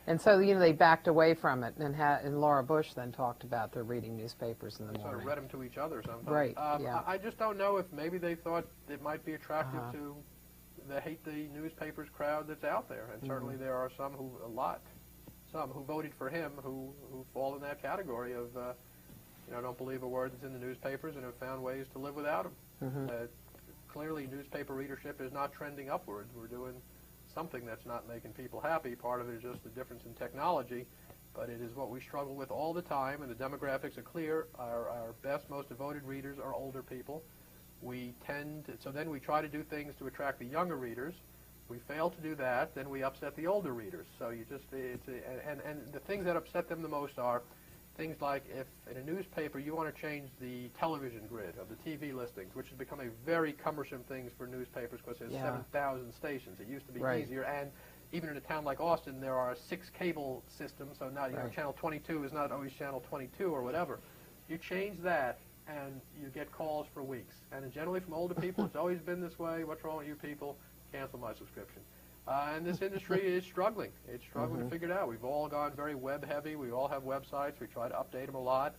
Speaker 2: And so, you know, they backed away from it, and Laura Bush then talked about their reading newspapers in the
Speaker 3: they sort
Speaker 2: morning.
Speaker 3: of read them to each other sometimes.
Speaker 2: Right, yeah.
Speaker 3: I just don't know if maybe they thought it might be attractive to the hate the newspapers crowd that's out there. And certainly there are some who voted for him who fall in that category of, you know, don't believe a word that's in the newspapers and have found ways to live without them. Clearly, newspaper readership is not trending upwards. We're doing something that's not making people happy. Part of it is just the difference in technology, but it is what we struggle with all the time, and the demographics are clear. Our best, most devoted readers are older people. So then we try to do things to attract the younger readers. We fail to do that, then we upset the older readers. So you just, and the things that upset them the most are things like if in a newspaper you want to change the television grid of the TV listings, which has become a very cumbersome thing for newspapers because there's 7,000 stations. It used to be easier, and even in a town like Austin, there are 6 cable systems, so now, you know, channel 22 is not always channel 22 or whatever. You change that, and you get calls for weeks. And generally from older people, it's always been this way. What's wrong with you people? Cancel my subscription. And this industry is struggling. It's struggling to figure it out. We've all gone very web heavy. We all have websites. We try to update them a lot.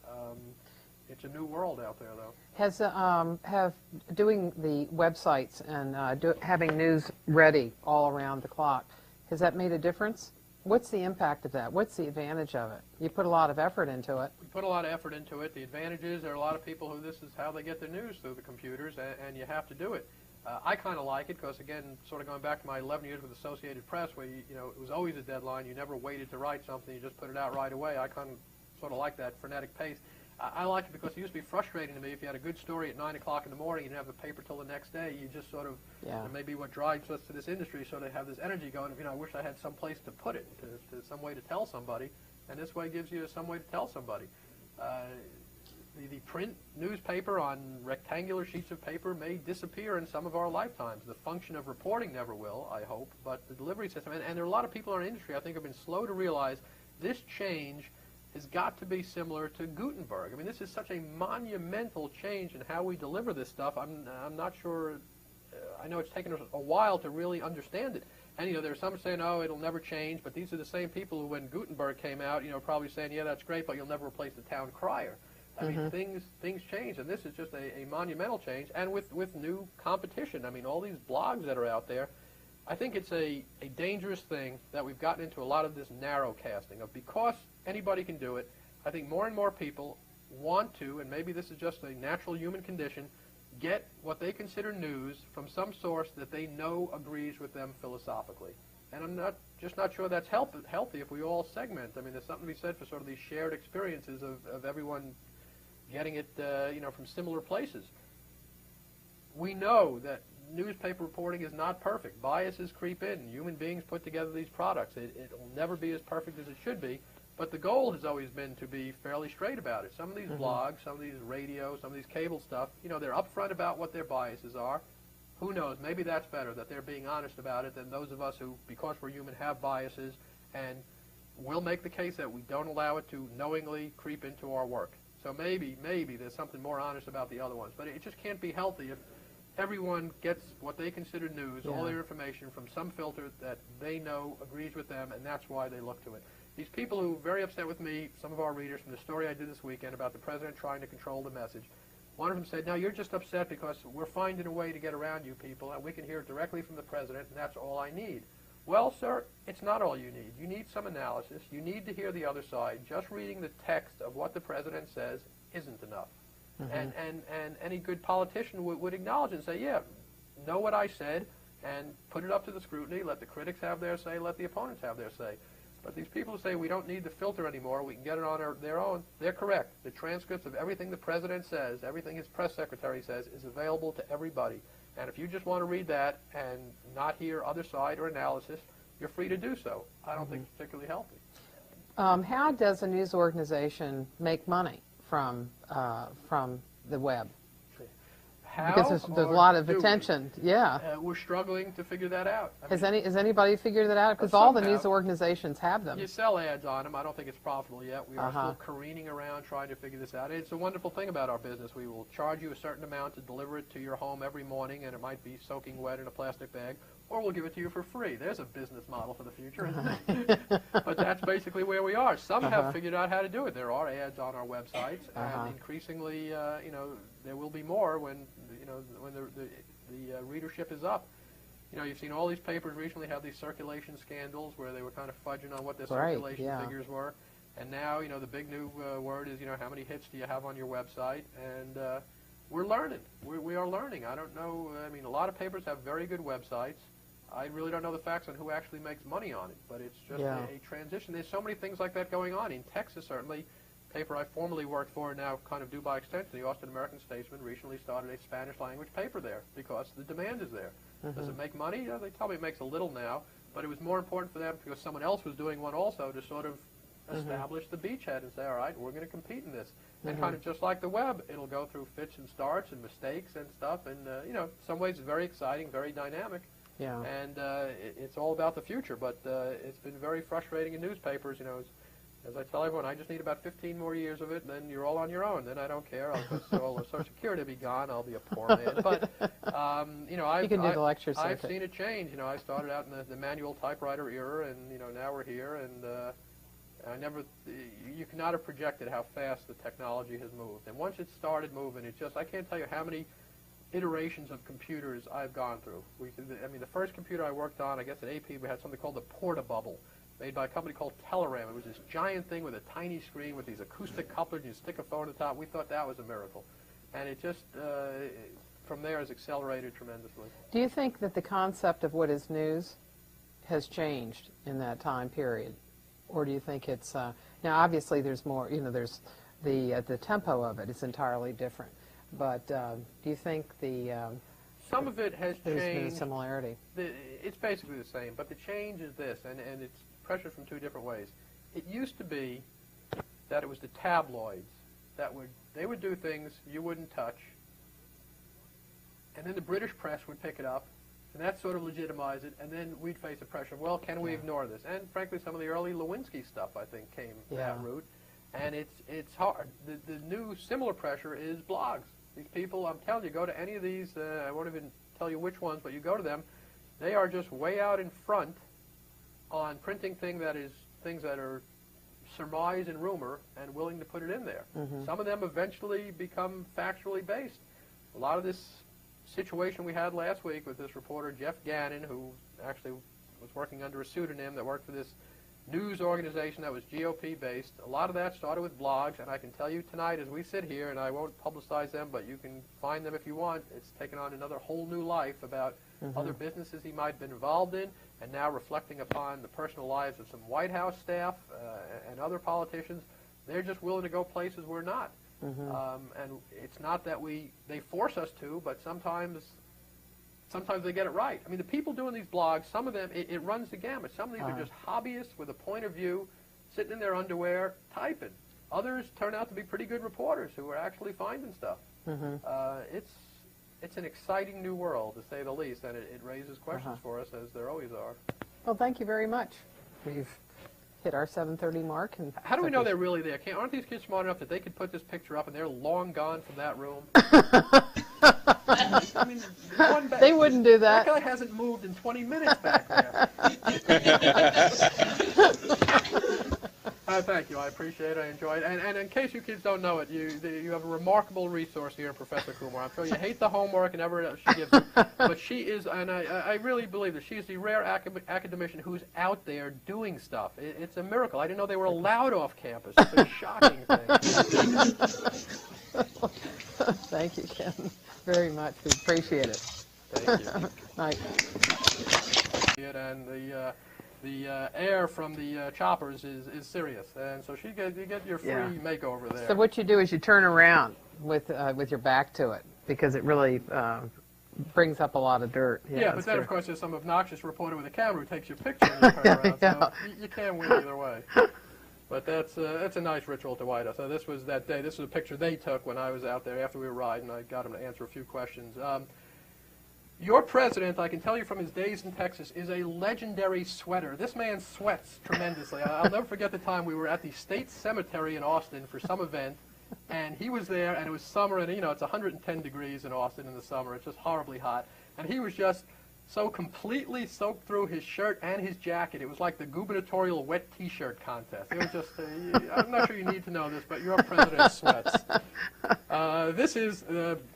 Speaker 3: It's a new world out there, though.
Speaker 2: Has doing the websites and having news ready all around the clock, has that made a difference? What's the impact of that? What's the advantage of it? You put a lot of effort into it.
Speaker 3: We put a lot of effort into it. The advantage is there are a lot of people who this is how they get their news, through the computers, and you have to do it. I kind of like it because, again, sort of going back to my 11 years with Associated Press, where you know it was always a deadline. You never waited to write something. You just put it out right away. I kind of sort of like that frenetic pace. I like it because it used to be frustrating to me if you had a good story at 9 o'clock in the morning, you didn't have the paper till the next day. You just sort of, and maybe what drives us to this industry, sort of have this energy going. You know, I wish I had some place to put it, to some way to tell somebody, and this way gives you some way to tell somebody. The print newspaper on rectangular sheets of paper may disappear in some of our lifetimes. The function of reporting never will, I hope, but the delivery system, and there are a lot of people in our industry I think have been slow to realize this change has got to be similar to Gutenberg. I mean, this is such a monumental change in how we deliver this stuff. I'm not sure, I know it's taken us a while to really understand it. And, you know, there are some saying, oh, it'll never change, but these are the same people who, when Gutenberg came out, you know, probably saying, yeah, that's great, but you'll never replace the town crier. I mean, things change, and this is just a monumental change, and with new competition. I mean, all these blogs that are out there, I think it's a dangerous thing that we've gotten into a lot of this narrow casting of because anybody can do it. I think more and more people want to, and maybe this is just a natural human condition, get what they consider news from some source that they know agrees with them philosophically. And I'm just not sure that's healthy if we all segment. I mean, there's something to be said for sort of these shared experiences of everyone getting it, you know, from similar places. We know that newspaper reporting is not perfect. Biases creep in. Human beings put together these products. It will never be as perfect as it should be, but the goal has always been to be fairly straight about it. Some of these blogs, some of these radio, some of these cable stuff, you know, they're upfront about what their biases are. Who knows? Maybe that's better, that they're being honest about it than those of us who, because we're human, have biases, and we'll make the case that we don't allow it to knowingly creep into our work. So maybe there's something more honest about the other ones. But it just can't be healthy if everyone gets what they consider news, all their information from some filter that they know agrees with them, and that's why they look to it. These people who are very upset with me, some of our readers, from the story I did this weekend about the president trying to control the message, one of them said, now you're just upset because we're finding a way to get around you people, and we can hear it directly from the president, and that's all I need. Well, sir, it's not all you need. You need some analysis. You need to hear the other side. Just reading the text of what the president says isn't enough. And any good politician would acknowledge it and say, yeah, know what I said, and put it up to the scrutiny. Let the critics have their say. Let the opponents have their say. But these people who say we don't need the filter anymore, we can get it on their own, they're correct. The transcripts of everything the president says, everything his press secretary says, is available to everybody. And if you just want to read that and not hear other side or analysis, you're free to do so. I don't think it's particularly healthy. How
Speaker 2: does a news organization make money from the web?
Speaker 3: How
Speaker 2: Because there's a
Speaker 3: or
Speaker 2: lot of
Speaker 3: do we?
Speaker 2: attention. Yeah.
Speaker 3: We're struggling to figure that out. I
Speaker 2: Has
Speaker 3: mean,
Speaker 2: anybody figured that out? Because all the
Speaker 3: some
Speaker 2: news
Speaker 3: have.
Speaker 2: organizations have them.
Speaker 3: You sell ads on them. I don't think it's profitable yet. We are
Speaker 2: Uh-huh.
Speaker 3: still careening around trying to figure this out. It's a wonderful thing about our business. We will charge you a certain amount to deliver it to your home every morning, and it might be soaking wet in a plastic bag, or we'll give it to you for free. There's a business model for the future, isn't it? But that's basically where we are. Some have figured out how to do it. There are ads on our websites, and increasingly, there will be more when the readership is up. You've seen all these papers recently have these circulation scandals where they were kind of fudging on what their circulation figures were. And now, the big new word is, how many hits do you have on your website? And we're learning. We are learning. I don't know. I mean, a lot of papers have very good websites. I really don't know the facts on who actually makes money on it, but it's just a transition. There's so many things like that going on. In Texas, certainly, paper I formerly worked for, now kind of do by extension, the Austin American-Statesman recently started a Spanish-language paper there because the demand is there. Does it make money? They tell me it makes a little now, but it was more important for them because someone else was doing one also to sort of establish the beachhead and say, all right, we're going to compete in this. And kind of just like the web, it'll go through fits and starts and mistakes and stuff, and, in some ways it's very exciting, very dynamic.
Speaker 2: Yeah.
Speaker 3: And it's all about the future, but it's been very frustrating in newspapers. As I tell everyone, I just need about 15 more years of it, and then you're all on your own. Then I don't care. All the Social Security will be gone. I'll be a poor man. But,
Speaker 2: you can do the lecture
Speaker 3: I've
Speaker 2: circuit.
Speaker 3: seen it change. I started out in the manual typewriter era, and, now we're here. And you could not have projected how fast the technology has moved. And once it started moving, I can't tell you how many iterations of computers I've gone through. The first computer I worked on, I guess at AP, we had something called the Porta-Bubble, made by a company called Teleram. It was this giant thing with a tiny screen with these acoustic couplers, and you stick a phone at the top. We thought that was a miracle. And it just, from there, has accelerated tremendously.
Speaker 2: Do you think that the concept of what is news has changed in that time period? Or do you think it's, now obviously there's more, there's the tempo of it is entirely different. But do you think
Speaker 3: some of it has
Speaker 2: there's been a
Speaker 3: changed.
Speaker 2: similarity?
Speaker 3: It's basically the same, but the change is this, and it's pressured from two different ways. It used to be that it was the tabloids that they would do things you wouldn't touch, and then the British press would pick it up, and that sort of legitimized it, and then we'd face the pressure of, well, can we ignore this? And frankly, some of the early Lewinsky stuff, I think, came that route, and it's hard. The new similar pressure is blogs. These people, I'm telling you, go to any of these, I won't even tell you which ones, but you go to them, they are just way out in front on printing things that are surmise and rumor and willing to put it in there. Some of them eventually become factually based. A lot of this situation we had last week with this reporter, Jeff Gannon, who actually was working under a pseudonym that worked for this news organization that was GOP-based. A lot of that started with blogs, and I can tell you tonight as we sit here, and I won't publicize them, but you can find them if you want, it's taken on another whole new life about other businesses he might have been involved in, and now reflecting upon the personal lives of some White House staff and other politicians. They're just willing to go places we're not. And it's not that they force us to, but sometimes they get it right. I mean, the people doing these blogs, some of them, it runs the gamut. Some of these are just hobbyists with a point of view, sitting in their underwear, typing. Others turn out to be pretty good reporters who are actually finding stuff. It's an exciting new world, to say the least, and it raises questions for us, as there always are.
Speaker 2: Well, thank you very much. We've hit our 7:30 mark. And
Speaker 3: how do we know they're really there? Aren't these kids smart enough that they could put this picture up and they're long gone from that room? I mean,
Speaker 2: they wouldn't do that.
Speaker 3: That guy hasn't moved in 20 minutes back there. Thank you. I appreciate it. I enjoy it. And in case you kids don't know it, you have a remarkable resource here in Professor Kumar. I'm sure you hate the homework and everything she gives you, but she is, and I really believe that she is the rare academician who's out there doing stuff. It's a miracle. I didn't know they were allowed off campus. It's a shocking thing.
Speaker 2: Thank you, Ken, very much. We appreciate it.
Speaker 3: Thank you.
Speaker 2: Night.
Speaker 3: And the air from the choppers is serious, and so you get your free makeover there.
Speaker 2: So what you do is you turn around with your back to it, because it really brings up a lot of dirt.
Speaker 3: Yeah, but then of course there's some obnoxious reporter with a camera who takes your picture and you turn around. So you can't win either way. But that's a nice ritual at the White House. So this was that day. This was a picture they took when I was out there after we were riding. I got them to answer a few questions. Your president, I can tell you from his days in Texas, is a legendary sweater. This man sweats tremendously. I'll never forget the time we were at the State Cemetery in Austin for some event, and he was there, and it was summer, and it's 110 degrees in Austin in the summer. It's just horribly hot. And he was just so completely soaked through his shirt and his jacket. It was like the gubernatorial wet T-shirt contest. It was just, I'm not sure you need to know this, but your president sweats. This is,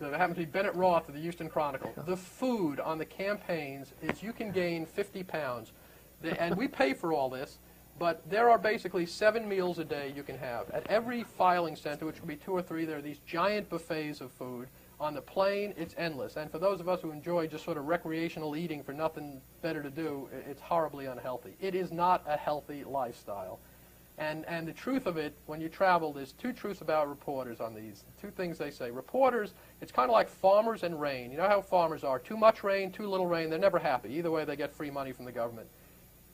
Speaker 3: happens to be Bennett Roth of the Houston Chronicle. The food on the campaigns is you can gain 50 pounds. And we pay for all this, but there are basically 7 meals a day you can have. At every filing center, which could be 2 or 3, there are these giant buffets of food. On the plane, it's endless. And for those of us who enjoy just sort of recreational eating for nothing better to do, it's horribly unhealthy. It is not a healthy lifestyle. And the truth of it, when you travel, there's 2 truths about reporters on these. 2 things they say. Reporters, it's kind of like farmers and rain. You know how farmers are. Too much rain, too little rain, they're never happy. Either way, they get free money from the government.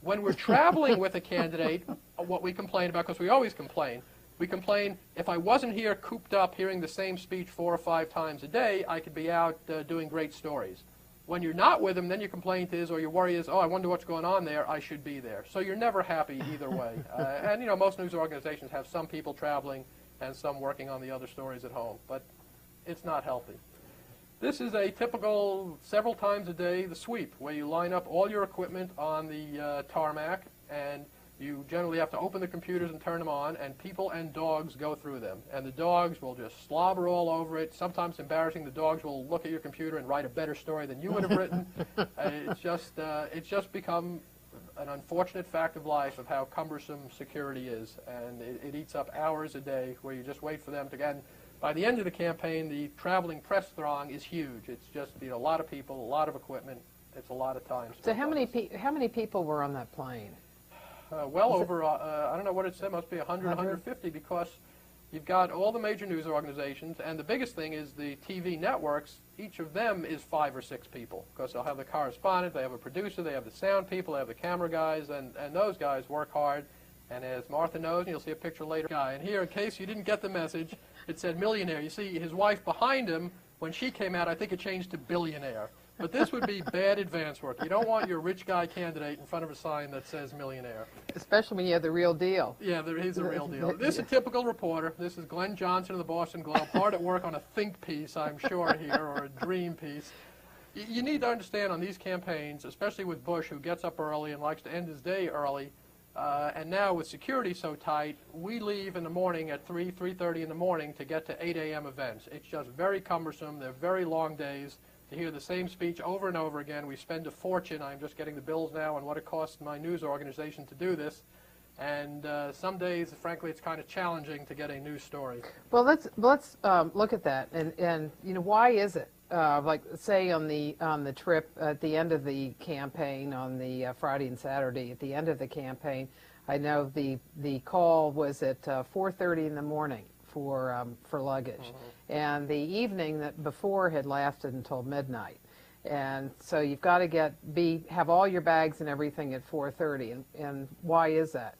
Speaker 3: When we're traveling with a candidate, what we complain about, because we always complain, we complain, if I wasn't here cooped up hearing the same speech 4 or 5 times a day, I could be out doing great stories. When you're not with them, then your complaint is, or your worry is, oh, I wonder what's going on there, I should be there. So you're never happy either way. And, most news organizations have some people traveling and some working on the other stories at home. But it's not healthy. This is a typical, several times a day, the sweep, where you line up all your equipment on the tarmac, and you generally have to open the computers and turn them on, and people and dogs go through them. And the dogs will just slobber all over it. Sometimes embarrassing. The dogs will look at your computer and write a better story than you would have written. It's just become an unfortunate fact of life of how cumbersome security is. And it eats up hours a day where you just wait for them to get. And by the end of the campaign, the traveling press throng is huge. It's just a lot of people, a lot of equipment. It's a lot of time.
Speaker 2: So how many people were on that plane?
Speaker 3: Well over, I don't know what it said, must be 100, 150, because you've got all the major news organizations, and the biggest thing is the TV networks. Each of them is 5 or 6 people, because they'll have the correspondent, they have a producer, they have the sound people, they have the camera guys, and those guys work hard. And as Martha knows, and you'll see a picture later, and here, in case you didn't get the message, it said millionaire. You see his wife behind him, when she came out, I think it changed to billionaire. But this would be bad advance work. You don't want your rich guy candidate in front of a sign that says millionaire.
Speaker 2: Especially when you have the real deal.
Speaker 3: Yeah, there is a real deal. This is a typical reporter. This is Glenn Johnson of the Boston Globe, hard at work on a think piece, I'm sure, here, or a dream piece. You need to understand on these campaigns, especially with Bush, who gets up early and likes to end his day early, and now with security so tight, we leave in the morning at 3:30 in the morning to get to 8 a.m. events. It's just very cumbersome. They're very long days. To hear the same speech over and over again, we spend a fortune. I'm just getting the bills now on what it costs my news organization to do this. And some days, frankly, it's kind of challenging to get a news story.
Speaker 2: Well, let's look at that. And why is it? Like, say on the trip at the end of the campaign on the Friday and Saturday, at the end of the campaign, I know the call was at 4:30 in the morning for luggage, and the evening that before had lasted until midnight, and so you've got to have all your bags and everything at 4:30, and why is that?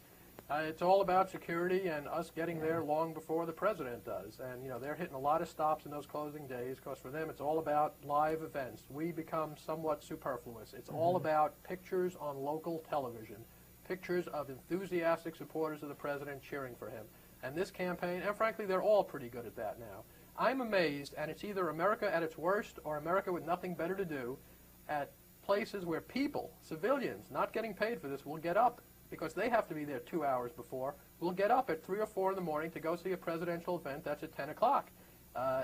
Speaker 3: It's all about security and us getting there long before the president does. And, they're hitting a lot of stops in those closing days because for them it's all about live events. We become somewhat superfluous. It's all about pictures on local television, pictures of enthusiastic supporters of the president cheering for him. And this campaign, and frankly, they're all pretty good at that now. I'm amazed, and it's either America at its worst or America with nothing better to do, at places where people, civilians, not getting paid for this, will get up because they have to be there 2 hours before, will get up at 3 or 4 in the morning to go see a presidential event that's at 10 o'clock.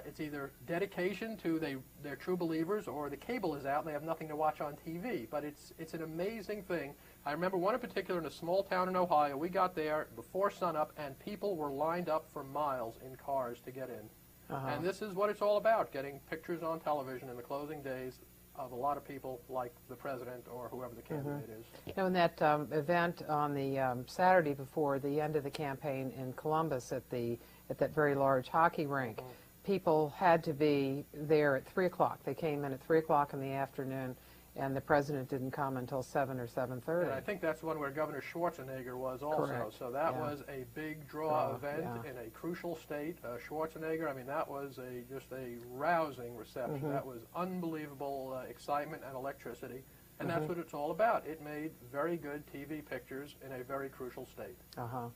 Speaker 3: It's either dedication to they're true believers, or the cable is out and they have nothing to watch on TV. But it's an amazing thing. I remember one in particular in a small town in Ohio. We got there before sunup, and people were lined up for miles in cars to get in. And this is what it's all about, getting pictures on television in the closing days of a lot of people like the president or whoever the candidate is.
Speaker 2: In that event on the Saturday before the end of the campaign in Columbus at that very large hockey rink, people had to be there at 3 o'clock. They came in at 3 o'clock in the afternoon, and the president didn't come until 7 or 7:30.
Speaker 3: And I think that's one where Governor Schwarzenegger was also.
Speaker 2: Correct.
Speaker 3: So that
Speaker 2: Yeah.
Speaker 3: was a big draw event
Speaker 2: yeah.
Speaker 3: in a crucial state. Schwarzenegger, I mean, that was just a rousing reception.
Speaker 2: Mm-hmm.
Speaker 3: That was unbelievable excitement and electricity. And
Speaker 2: Mm-hmm.
Speaker 3: that's what it's all about. It made very good TV pictures in a very crucial state.
Speaker 2: Uh-huh.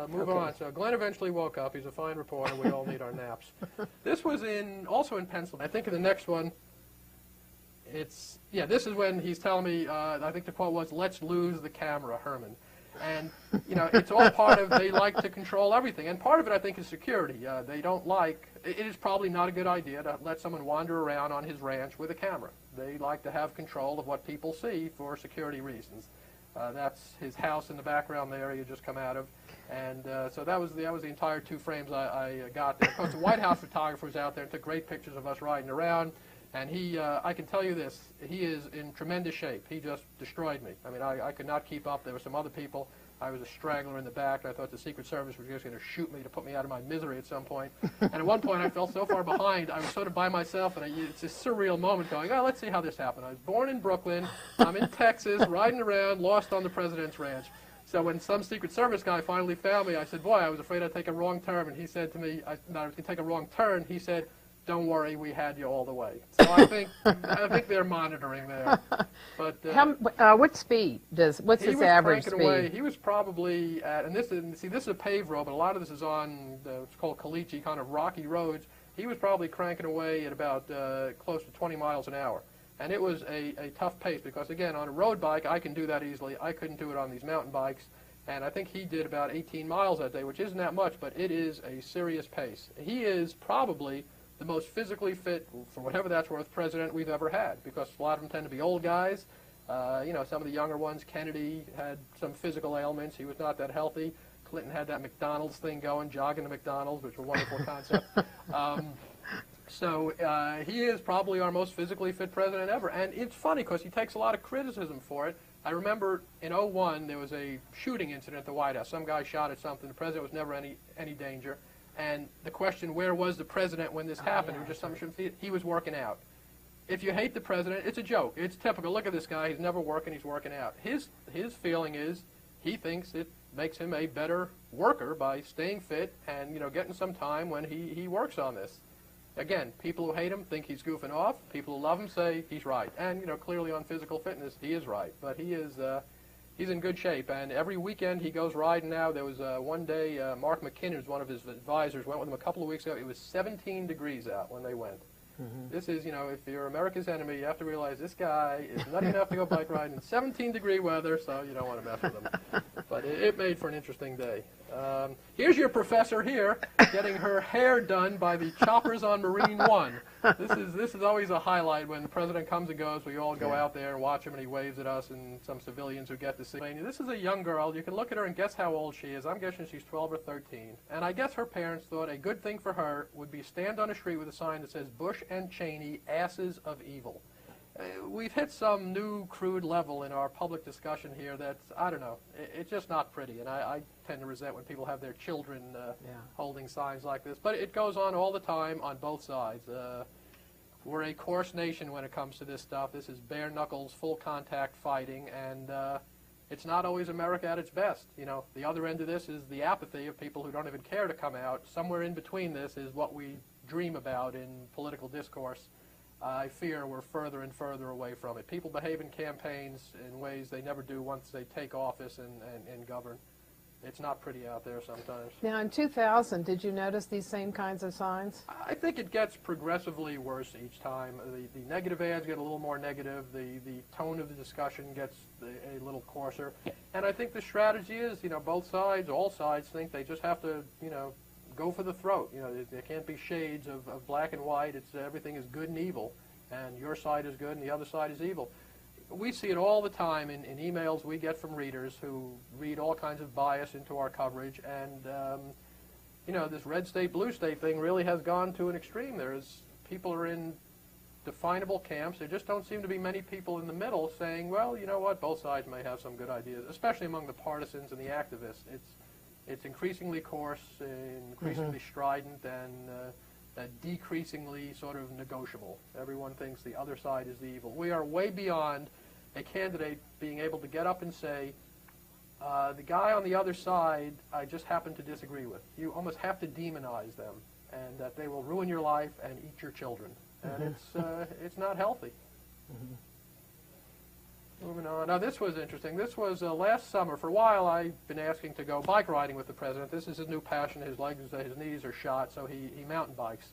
Speaker 3: Move
Speaker 2: Okay.
Speaker 3: on. So Glenn eventually woke up. He's a fine reporter. We all need our naps. This was also in Pennsylvania. I think in the next one, this is when he's telling me, I think the quote was, "Let's lose the camera, Herman." And, it's all part of, they like to control everything. And part of it, I think, is security. They don't like, it is probably not a good idea to let someone wander around on his ranch with a camera. They like to have control of what people see for security reasons. That's his house in the background there you just come out of. And so that was the entire 2 frames I got there. Of course, the White House photographer was out there and took great pictures of us riding around. And he, I can tell you this, he is in tremendous shape. He just destroyed me. I mean, I could not keep up. There were some other people. I was a straggler in the back. I thought the Secret Service was just going to shoot me to put me out of my misery at some point. And at one point, I felt so far behind, I was sort of by myself, and it's a surreal moment going, oh, let's see how this happened. I was born in Brooklyn. I'm in Texas, riding around, lost on the president's ranch. So when some Secret Service guy finally found me, I said, boy, I was afraid I'd take a wrong turn. And he said to me, I was going to take a wrong turn. He said, don't worry, we had you all the way. So I think they're monitoring there. But
Speaker 2: What speed what's his average speed?
Speaker 3: Away. He was probably at, and this is a paved road, but a lot of this is on it's called caliche, kind of rocky roads. He was probably cranking away at about close to 20 miles an hour. And it was a tough pace because, again, on a road bike, I can do that easily. I couldn't do it on these mountain bikes. And I think he did about 18 miles that day, which isn't that much, but it is a serious pace. He is probably the most physically fit, for whatever that's worth, president we've ever had, because a lot of them tend to be old guys. Some of the younger ones, Kennedy had some physical ailments. He was not that healthy. Clinton had that McDonald's thing going, jogging to McDonald's, which was a wonderful concept. So he is probably our most physically fit president ever. And it's funny because he takes a lot of criticism for it. I remember in 2001, there was a shooting incident at the White House. Some guy shot at something. The president was never any danger. And the question, where was the president when this happened? It was just something, he was working out. If you hate the president, it's a joke. It's typical. Look at this guy. He's never working. He's working out. His feeling is he thinks it makes him a better worker by staying fit and, getting some time when he works on this. Again, people who hate him think he's goofing off. People who love him say he's right. And, clearly on physical fitness, he is right. But he is... he's in good shape, and every weekend he goes riding now. There was one day, Mark McKinnon, who's one of his advisors, went with him a couple of weeks ago. It was 17 degrees out when they went. Mm-hmm. This is, if you're America's enemy, you have to realize this guy is nutty enough to go bike riding in 17-degree weather, so you don't want to mess with him. But it made for an interesting day. Here's your professor here, getting her hair done by the choppers on Marine One. This is always a highlight when the president comes and goes. We all go out there and watch him, and he waves at us and some civilians who get to see. This is a young girl. You can look at her and guess how old she is. I'm guessing she's 12 or 13. And I guess her parents thought a good thing for her would be stand on a street with a sign that says Bush and Cheney, asses of evil. We've hit some new crude level in our public discussion here that's, I don't know, it's just not pretty. And I tend to resent when people have their children holding signs like this. But it goes on all the time on both sides. We're a coarse nation when it comes to this stuff. This is bare knuckles, full contact fighting, and it's not always America at its best. The other end of this is the apathy of people who don't even care to come out. Somewhere in between this is what we dream about in political discourse. I fear we're further and further away from it. People behave in campaigns in ways they never do once they take office and govern. It's not pretty out there sometimes.
Speaker 2: Now, in 2000, did you notice these same kinds of signs?
Speaker 3: I think it gets progressively worse each time. The negative ads get a little more negative. The tone of the discussion gets a little coarser. And I think the strategy is, both sides, all sides think they just have to, go for the throat. There can't be shades of black and white. Everything is good and evil, and your side is good and the other side is evil. We see it all the time in emails we get from readers who read all kinds of bias into our coverage, and this red state, blue state thing really has gone to an extreme. People are in definable camps. There just don't seem to be many people in the middle saying, well, you know what, both sides may have some good ideas, especially among the partisans and the activists. It's increasingly coarse, increasingly strident, and decreasingly sort of negotiable. Everyone thinks the other side is the evil. We are way beyond a candidate being able to get up and say, the guy on the other side I just happen to disagree with. You almost have to demonize them, and that they will ruin your life and eat your children. And it's not healthy. Moving on. Now, this was interesting. This was last summer. For a while, I've been asking to go bike riding with the president. This is his new passion. His legs, his knees are shot, so he mountain bikes.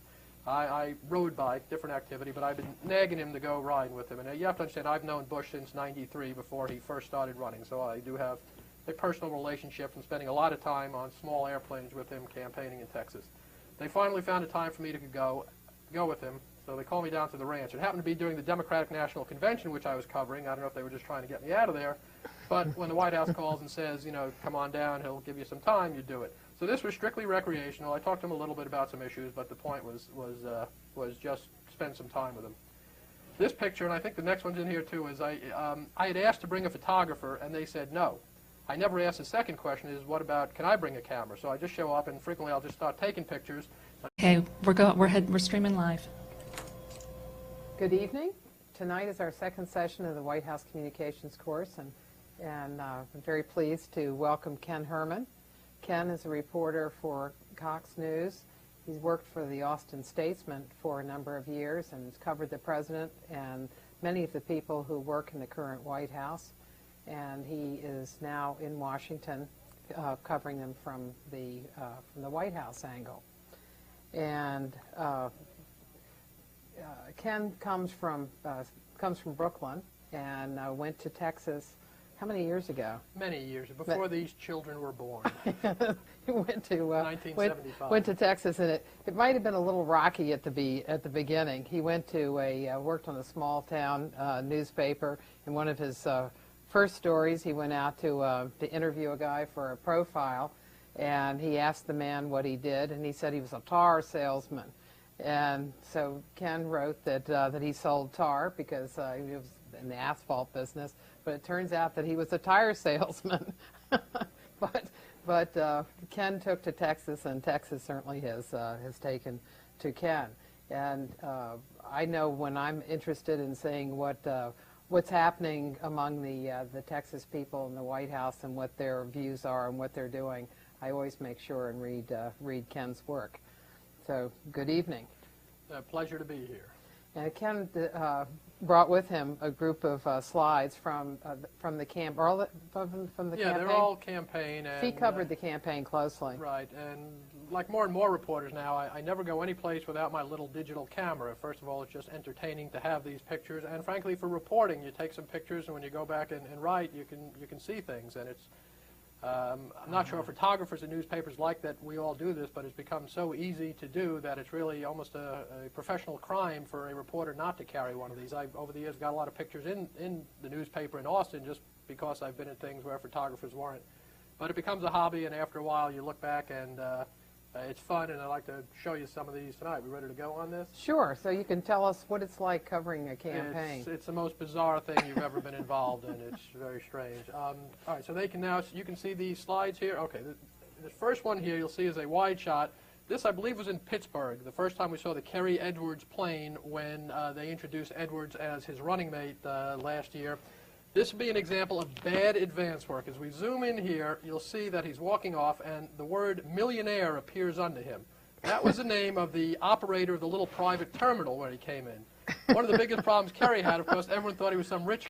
Speaker 3: I road bike, different activity, but I've been nagging him to go riding with him. And you have to understand, I've known Bush since '93, before he first started running, so I do have a personal relationship from spending a lot of time on small airplanes with him campaigning in Texas. They finally found a time for me to go with him. So they called me down to the ranch. It happened to be during the Democratic National Convention, which I was covering. I don't know if they were just trying to get me out of there. But when the White House calls and says, you know, come on down, he'll give you some time, you do it. So this was strictly recreational. I talked to him a little bit about some issues, but the point was just spend some time with him. This picture, and I think the next one's in here too, is I had asked to bring a photographer, and they said no. I never asked the second question is, what about, can I bring a camera? So I just show up, and frequently I'll just start taking pictures.
Speaker 1: Okay, we're streaming live.
Speaker 2: Good evening. Tonight is our second session of the White House Communications course, and I'm very pleased to welcome Ken Herman. Ken is a reporter for Cox News. He's worked for the Austin Statesman for a number of years and has covered the president and many of the people who work in the current White House. And he is now in Washington covering them from the White House angle. And Ken comes from Brooklyn and went to Texas. How many years ago?
Speaker 3: Many years before these children were born.
Speaker 2: He went to
Speaker 3: 1975.
Speaker 2: went to Texas, and it might have been a little rocky at the beginning. He went to worked on a small town newspaper. In one of his first stories, he went out to interview a guy for a profile, and he asked the man what he did, and he said he was a tar salesman. And so Ken wrote that he sold tar because he was in the asphalt business, but it turns out that he was a tire salesman. but Ken took to Texas, and Texas certainly has taken to Ken. And I know when I'm interested in seeing what's happening among the Texas people in the White House and what their views are and what they're doing, I always make sure and read Ken's work. So, good evening.
Speaker 3: A pleasure to be here.
Speaker 2: And Ken brought with him a group of slides from the camp. From the
Speaker 3: yeah,
Speaker 2: campaign?
Speaker 3: they're all campaign. And,
Speaker 2: he covered the campaign closely.
Speaker 3: Right, and like more and more reporters now, I never go any place without my little digital camera. First of all, it's just entertaining to have these pictures, and frankly, for reporting, you take some pictures, and when you go back and write, you can see things, and it's. I'm not sure photographers and newspapers like that we all do this, but it's become so easy to do that it's really almost a professional crime for a reporter not to carry one of these. I've, over the years, got a lot of pictures in the newspaper in Austin just because I've been in things where photographers weren't. But it becomes a hobby, and after a while you look back, and it's fun, and I'd like to show you some of these tonight. We ready to go on this?
Speaker 2: Sure. So you can tell us what it's like covering a campaign.
Speaker 3: It's the most bizarre thing you've ever been involved in. It's very strange. All right, so they can now, you can see these slides here. Okay, the first one here you'll see is a wide shot. This, I believe, was in Pittsburgh, the first time we saw the Kerry Edwards plane when they introduced Edwards as his running mate last year. This would be an example of bad advance work. As we zoom in here, you'll see that he's walking off, and the word millionaire appears under him. That was the name of the operator of the little private terminal where he came in. One of the biggest problems Kerry had, of course, everyone thought he was some rich